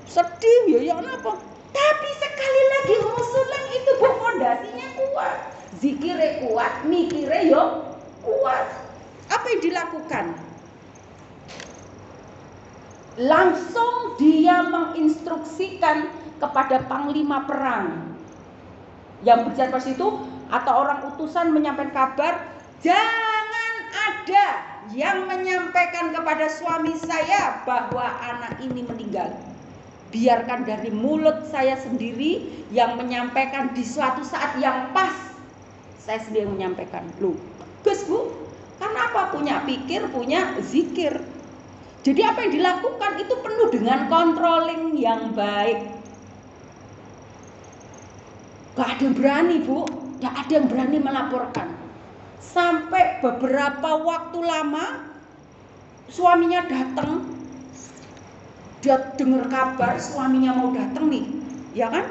Sedih ya napa? Tapi sekali lagi Ummu Sulaim itu Bu fondasinya kuat, zikire kuat, mikire yo kuat. Apa yang dilakukan? Langsung dia menginstruksikan kepada panglima perang yang berjalan pas itu, atau orang utusan menyampaikan kabar, jangan ada yang menyampaikan kepada suami saya bahwa anak ini meninggal. Biarkan dari mulut saya sendiri yang menyampaikan di suatu saat yang pas. Saya sendiri yang menyampaikan. Loh, bagus Bu. Karena apa? Punya pikir, punya zikir. Jadi apa yang dilakukan itu penuh dengan controlling yang baik. Gak ada yang berani Bu, gak ada yang berani melaporkan. Sampai beberapa waktu lama suaminya datang, dia dengar kabar suaminya mau datang nih, ya kan?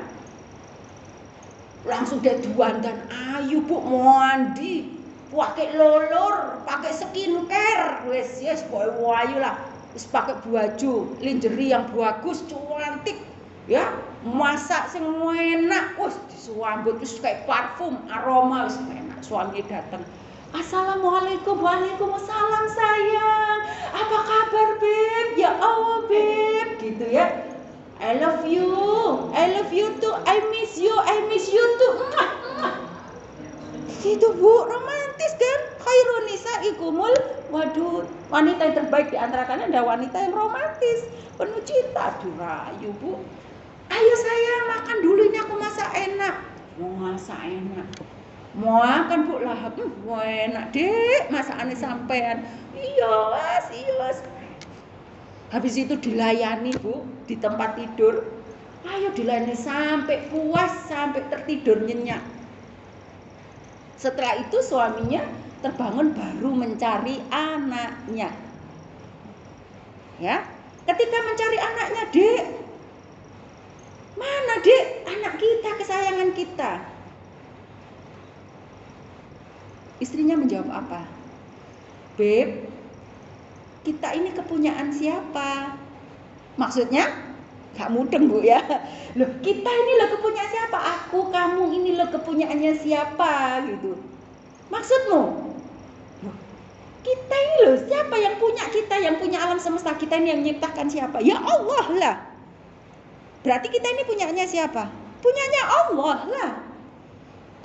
Langsung dia dandan, ayo Bu mau mandi, pakai lolor, pakai skincare, wes yes boy ayo lah, wes pakai baju lingerie yang bagus, cantik, ya, masak sing enak, wes disuambut terus kayak parfum, aroma wes enak. Suami datang, assalamualaikum, waalaikumsalam sayang, apa kabar Beb? Ya Allah Beb, gitu ya. I love you too, I miss you too. Gitu Bu, romantis kan? Khairun nisaikumul wadud. Wanita yang terbaik di antara kalian adalah wanita yang romantis, penuh cinta. Durayu Bu. Ayo sayang makan dulu, ini aku masak enak. Mau masak enak. Mau kan Bu lah, enak dek masakane sampean. Iya Mas. Habis itu dilayani Bu di tempat tidur. Ayo dilayani sampai puas, sampai tertidur nyenyak. Setelah itu suaminya terbangun baru mencari anaknya. Ya, ketika mencari anaknya, Dek, mana Dek anak kita, kesayangan kita? Istrinya menjawab apa? Beb, kita ini kepunyaan siapa? Maksudnya gak mudeng Bu ya. Loh, kita ini loh kepunyaan siapa? Aku, kamu ini loh kepunyaannya siapa gitu. Maksudmu? Loh, kita ini loh siapa yang punya kita, yang punya alam semesta, kita ini yang menciptakan siapa? Ya Allah lah. Berarti kita ini punyanya siapa? Punyanya Allah lah.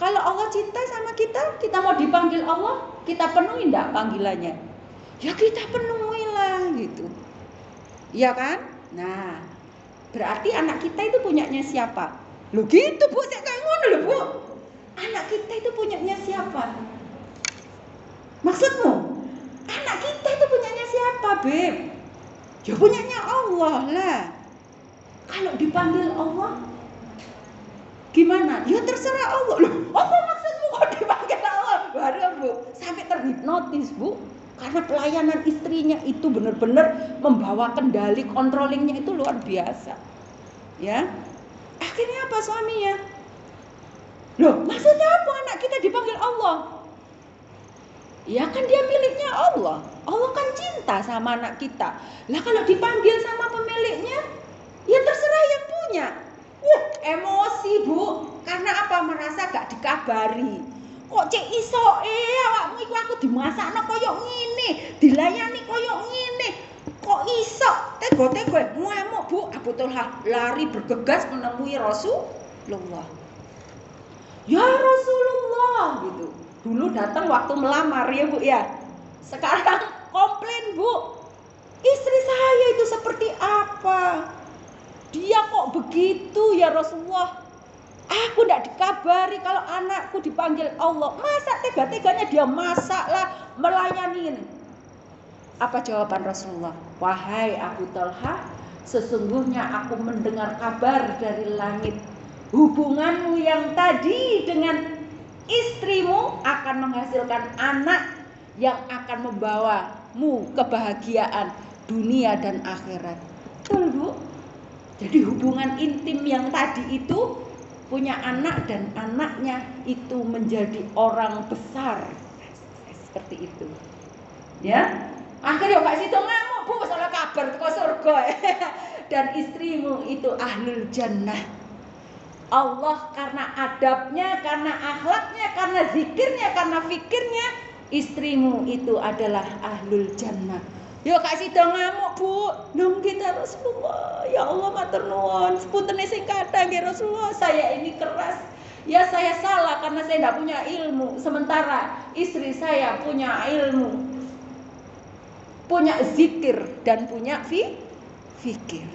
Kalau Allah cinta sama kita, kita mau dipanggil Allah, kita penuhi enggak panggilannya? Ya kita penuhilah gitu. Iya kan? Nah, berarti anak kita itu punyanya siapa? Loh gitu Bu, saya kayak ngono loh Bu. Anak kita itu punyanya siapa? Maksudmu? Anak kita itu punyanya siapa, Beb? Ya punyanya Allah lah. Kalau dipanggil Allah, gimana? Ya terserah Allah. Loh, apa maksudmu kok dipanggil Allah? Baru Bu, sampai terhipnotis Bu. Karena pelayanan istrinya itu benar-benar membawa kendali, controllingnya itu luar biasa. Ya. Akhirnya apa suaminya? Loh, maksudnya apa anak kita dipanggil Allah? Ya kan dia miliknya Allah. Allah kan cinta sama anak kita. Lah kalau dipanggil sama pemiliknya, ya terserah yang punya. Emosi Bu. Karena apa? Merasa gak dikabari. Kok cek iso awakmu iku aku dimasakno koyo ngene, dilayani koyo ngene. Kok iso? Tego-tego ngamuk Bu. Abu Thalhah lari bergegas menemui Rasulullah. Ya Rasulullah gitu. Dulu datang waktu melamar ya Bu ya. Sekarang komplain Bu. Istri saya itu seperti apa? Dia kok begitu ya Rasulullah? Aku tidak dikabari kalau anakku dipanggil Allah. Masa tega-teganya dia masaklah, melayani. Apa jawaban Rasulullah? Wahai Abu Thalhah, sesungguhnya aku mendengar kabar dari langit. Hubunganmu yang tadi dengan istrimu akan menghasilkan anak yang akan membawamu kebahagiaan dunia dan akhirat. Betul Bu? Jadi hubungan intim yang tadi itu punya anak dan anaknya itu menjadi orang besar. Seperti itu. Ya. Akhirnya Kak Situ ngamuk Bu, salah kabar ke surga. Dan istrimu itu ahlul jannah. Allah karena adabnya, karena akhlaknya, karena zikirnya, karena fikirnya, istrimu itu adalah ahlul jannah. Yo Kak Sido ngamuk Bu, nang kita Rasulullah. Ya Allah matur nuwun, sepuntene sing kathah nggih Rasulullah, saya ini keras. Ya saya salah karena saya tidak punya ilmu. Sementara istri saya punya ilmu, punya zikir dan punya fikir.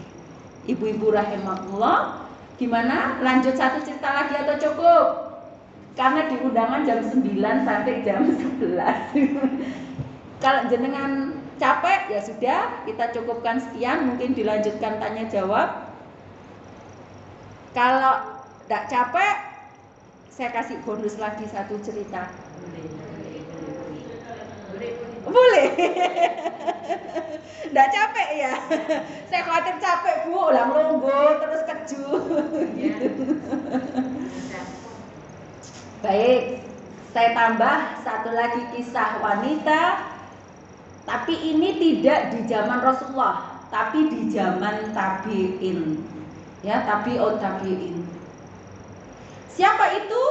Ibu-ibu rahimahullah, gimana? Lanjut satu cerita lagi atau cukup? Karena di undangan jam 9 sampai jam 11. Kalau jenengan capek ya sudah, kita cukupkan sekian, mungkin dilanjutkan tanya jawab. Kalau tidak capek, saya kasih bonus lagi satu cerita. Boleh. Tidak capek ya? Saya khawatir capek Bu, ulang longgo terus keju. Baik, saya tambah satu lagi kisah wanita. Tapi ini tidak di zaman Rasulullah, tapi di zaman tabi'in. Ya, tabi'in. Siapa itu?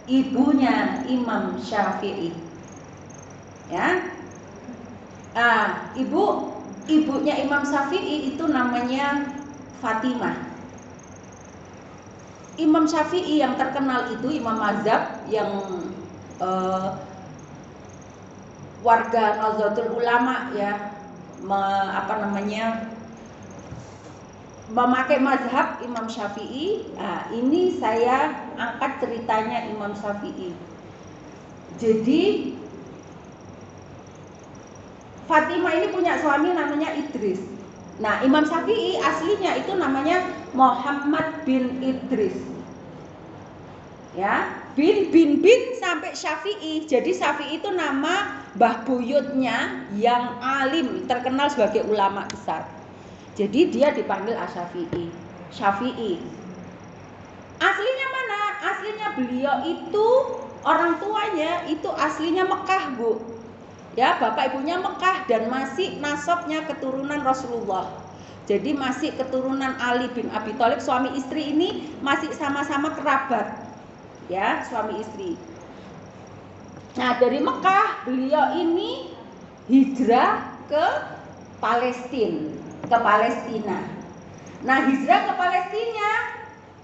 Ibunya Imam Syafi'i. Ya. Ibunya Imam Syafi'i itu namanya Fatimah. Imam Syafi'i yang terkenal itu Imam mazhab yang warga Nahdlatul Ulama ya, memakai mazhab Imam Syafi'i. Nah, ini saya angkat ceritanya Imam Syafi'i. Jadi Fatimah ini punya suami namanya Idris. Nah, Imam Syafi'i aslinya itu namanya Muhammad bin Idris. Ya, bin sampai Syafi'i. Jadi Syafi'i itu nama mbah buyutnya yang alim, terkenal sebagai ulama besar. Jadi dia dipanggil Asy-Syafi'i. Syafi'i. Aslinya mana? Aslinya beliau itu orang tuanya itu aslinya Mekah, Bu. Ya, bapak ibunya Mekah dan masih nasabnya keturunan Rasulullah. Jadi masih keturunan Ali bin Abi Thalib, suami istri ini masih sama-sama kerabat. Ya, suami istri. Nah, dari Mekah beliau ini hijrah ke Palestina. Nah, hijrah ke Palestina,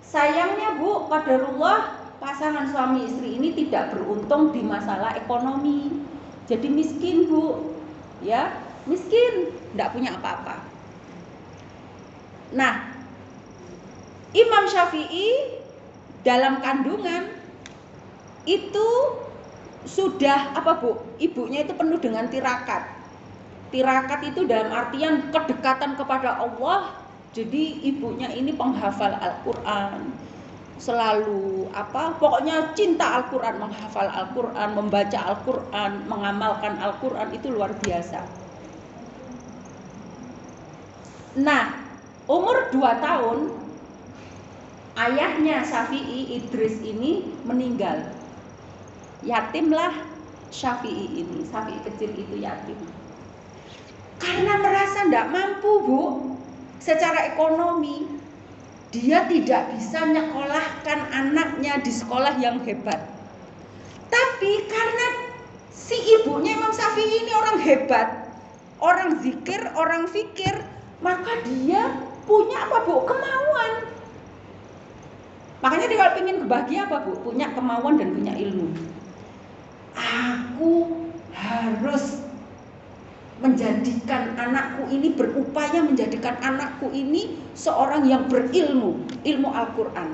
sayangnya Bu, qadarullah pasangan suami istri ini tidak beruntung di masalah ekonomi. Jadi miskin, Bu. Ya, miskin, tidak punya apa-apa. Nah, Imam Syafi'i dalam kandungan itu sudah apa, Bu? Ibunya itu penuh dengan tirakat. Tirakat itu dalam artian kedekatan kepada Allah. Jadi ibunya ini penghafal Al-Qur'an. Selalu pokoknya cinta Al-Qur'an, menghafal Al-Qur'an, membaca Al-Qur'an, mengamalkan Al-Qur'an, itu luar biasa. Nah, umur 2 tahun ayahnya Syafi'i, Idris ini meninggal. Yatimlah Syafi'i ini. Syafi'i kecil itu yatim. Karena merasa tidak mampu, Bu, secara ekonomi, dia tidak bisa nyekolahkan anaknya di sekolah yang hebat. Tapi karena si ibunya Imam Syafi'i ini orang hebat, orang zikir, orang fikir, maka dia punya apa, Bu? Kemauan. Makanya dia kalau ingin kebahagiaan apa, Bu? Punya kemauan dan punya ilmu. Aku harus menjadikan anakku ini, berupaya menjadikan anakku ini seorang yang berilmu, ilmu Al-Qur'an.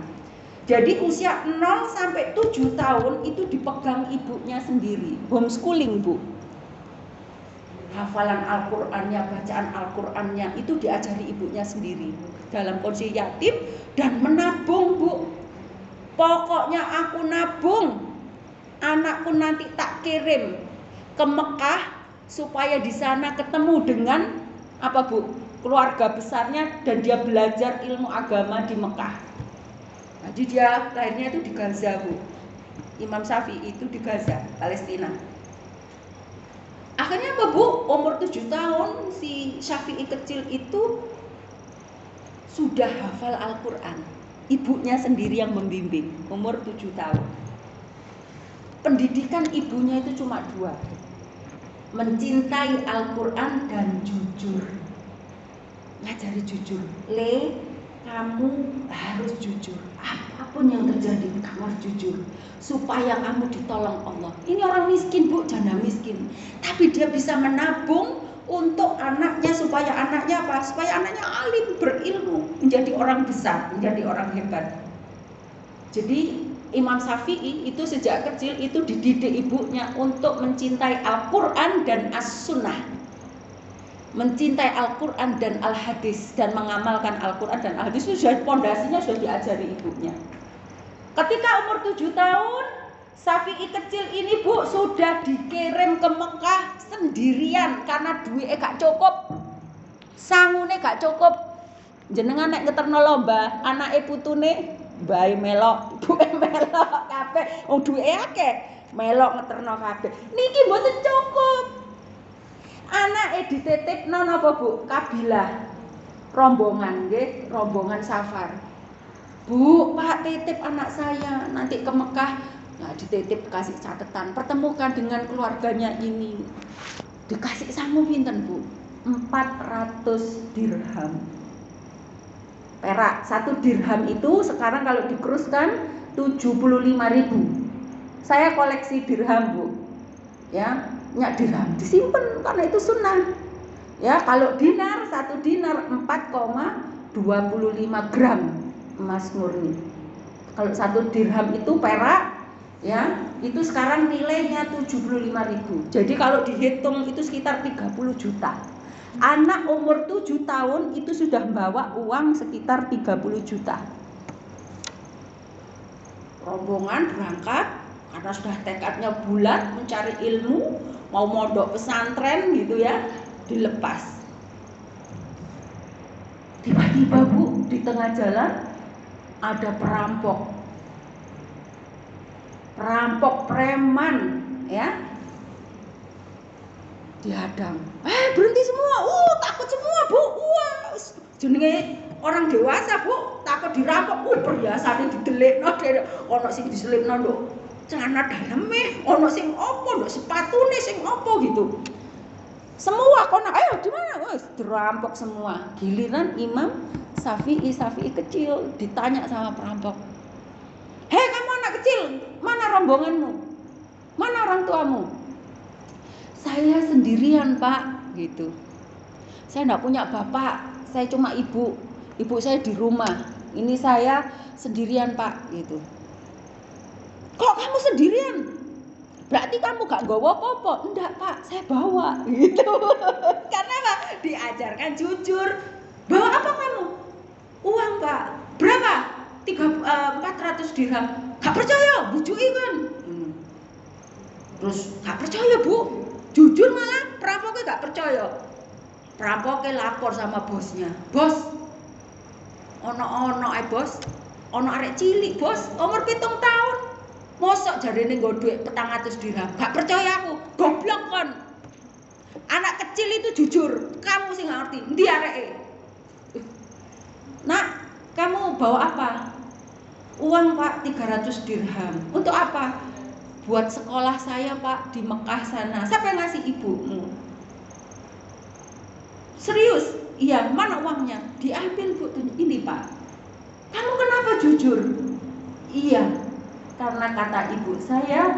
Jadi usia 0 sampai 7 tahun itu dipegang ibunya sendiri, homeschooling, Bu. Hafalan Al-Qur'annya, bacaan Al-Qur'annya itu diajari ibunya sendiri dalam kondisi yatim dan menabung, Bu. Pokoknya aku nabung, anakku nanti tak kirim ke Mekah supaya di sana ketemu dengan apa, Bu? Keluarga besarnya dan dia belajar ilmu agama di Mekah. Jadi dia lahirnya itu di Gaza, Bu. Imam Syafi'i itu di Gaza, Palestina. Akhirnya apa, Bu? Umur 7 tahun si Syafi'i kecil itu sudah hafal Al-Qur'an. Ibunya sendiri yang membimbing, umur 7 tahun. Pendidikan ibunya itu cuma 2. Mencintai Al-Qur'an dan jujur. Ngajari jujur. Kamu harus jujur. Apapun yang terjadi, kamu harus jujur. Supaya kamu ditolong Allah. Ini orang miskin, Bu, janda miskin. Tapi dia bisa menabung untuk anaknya supaya anaknya apa? Supaya anaknya alim, berilmu, menjadi orang besar, menjadi orang hebat. Jadi Imam Syafi'i itu sejak kecil itu dididik ibunya untuk mencintai Al-Qur'an dan As-Sunnah. Mencintai Al-Qur'an dan Al-Hadis dan mengamalkan Al-Qur'an dan Al-Hadis itu sudah pondasinya sudah diajari ibunya. Ketika umur 7 tahun, Syafi'i kecil ini, Bu, sudah dikirim ke Mekah sendirian karena duitnya gak cukup. Sangune gak cukup. Jenengan nek ngeterno lomba, anake putune bae melok, ibuke melok kabeh. Wong duwike akeh, melok ngeterno kabeh. Niki mboten cukup. Anake dititipno napa, Bu? Kabilah. Rombongan nggih, rombongan safar. Bu, Pak, titip anak saya nanti ke Mekah. Nah, dititip kasih catatan, pertemukan dengan keluarganya ini. Dikasih sangu pinten, Bu? 400 dirham. Perak. 1 dirham itu sekarang kalau dikuruskan 75.000. Saya koleksi dirham, Bu. Ya, nyak dirham disimpan karena itu sunnah. Ya, kalau dinar 1 dinar 4,5 25 gram emas murni. Kalau 1 dirham itu perak, ya, itu sekarang nilainya 75.000. Jadi kalau dihitung itu sekitar 30 juta. Anak umur 7 tahun itu sudah membawa uang sekitar 30 juta. Rombongan berangkat karena sudah tekadnya bulat mencari ilmu, mau mondok pesantren gitu ya, dilepas. Tiba-tiba Bu, di tengah jalan ada perampok preman ya, dihadang. Berhenti semua. Takut semua Bu. Wah, jenenge orang dewasa Bu, takut dirampok. Perhiasane didelikno, ono sing diselipno nduk celana daleme, ono sing opo nduk sepatune sing opo gitu. Semua kono, ayo di mana? Wes dirampok semua. Giliran Imam Syafi'i kecil ditanya sama perampok. Hei kamu anak kecil, mana rombonganmu? Mana orang tuamu? Saya sendirian Pak, gitu. Saya enggak punya bapak, saya cuma ibu. Ibu saya di rumah. Ini saya sendirian Pak, gitu. Kok kamu sendirian? Berarti kamu gak nggawa apa-apa? Enggak Pak, saya bawa, gitu. Karena Pak diajarkan jujur. Bawa apa kamu? Uang Pak. Berapa? 400 dirham. Gak percaya, bujuki kan. Terus gak percaya Bu, jujur malah perampoknya gak percaya. Perampoknya lapor sama bosnya. Bos, ono bos, ono arek cilik bos, umur 7 tahun. Mosok jarene nggo dhuwit 400 dirham. Gak percaya aku, goblok kon. Anak kecil itu jujur, kamu sih gak ngerti. Endi areke? Nak, kamu bawa apa? Uang Pak 300 dirham. Untuk apa? Buat sekolah saya Pak di Mekah sana. Siapa yang ngasih ibumu? Serius? Iya, mana uangnya? Diambil Bu, ini Pak. Kamu kenapa jujur? Iya, karena kata ibu saya,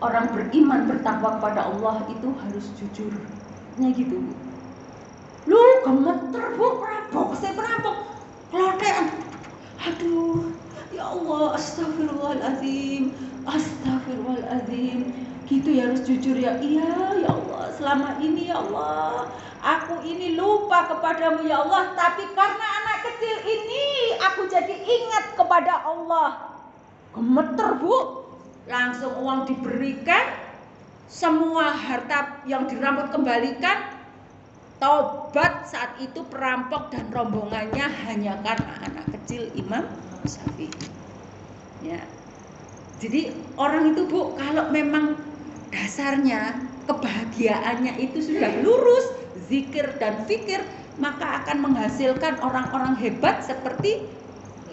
orang beriman bertakwa kepada Allah itu harus jujur. Nya gitu Bu. Lu gemeter Bu, perampok, saya perampok. Klotekan. Aduh, ya Allah, astagfirullahaladzim. Gitu ya, harus jujur ya. Iya ya Allah, selama ini ya Allah, aku ini lupa kepadamu ya Allah. Tapi karena anak kecil ini, aku jadi ingat kepada Allah. Gemeter Bu. Langsung uang diberikan, semua harta yang dirampok kembalikan. Taubat saat itu perampok dan rombongannya hanya karena anak kecil Imam Syafi'i. Ya. Jadi orang itu Bu, kalau memang dasarnya kebahagiaannya itu sudah lurus, zikir dan fikir, maka akan menghasilkan orang-orang hebat seperti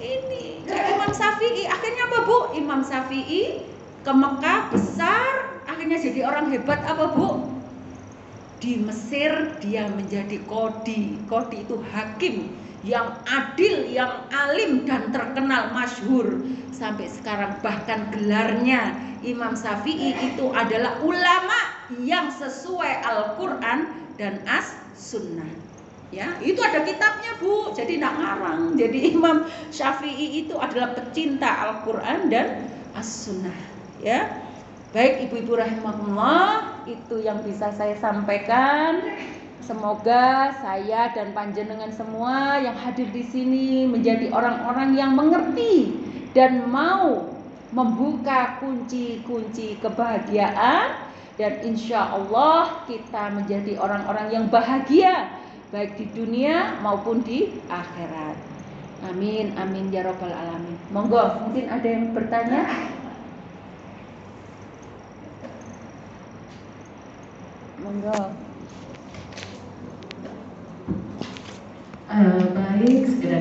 ini. Kayak Imam Syafi'i. Akhirnya apa Bu? Imam Syafi'i ke Mekah besar, akhirnya jadi orang hebat apa Bu? Di Mesir dia menjadi qadhi. Qadhi itu hakim yang adil, yang alim dan terkenal, masyhur sampai sekarang. Bahkan gelarnya Imam Syafi'i itu adalah ulama yang sesuai Al-Qur'an dan As-Sunnah. Ya, itu ada kitabnya Bu. Jadi enggak ngarang. Jadi Imam Syafi'i itu adalah pecinta Al-Qur'an dan As-Sunnah, ya. Baik ibu-ibu rahimakumullah, itu yang bisa saya sampaikan. Semoga saya dan panjenengan semua yang hadir di sini menjadi orang-orang yang mengerti dan mau membuka kunci-kunci kebahagiaan, dan insya Allah kita menjadi orang-orang yang bahagia baik di dunia maupun di akhirat. Amin, amin ya rabbal alamin. Monggo, mungkin ada yang bertanya? Monggo. Baik, segera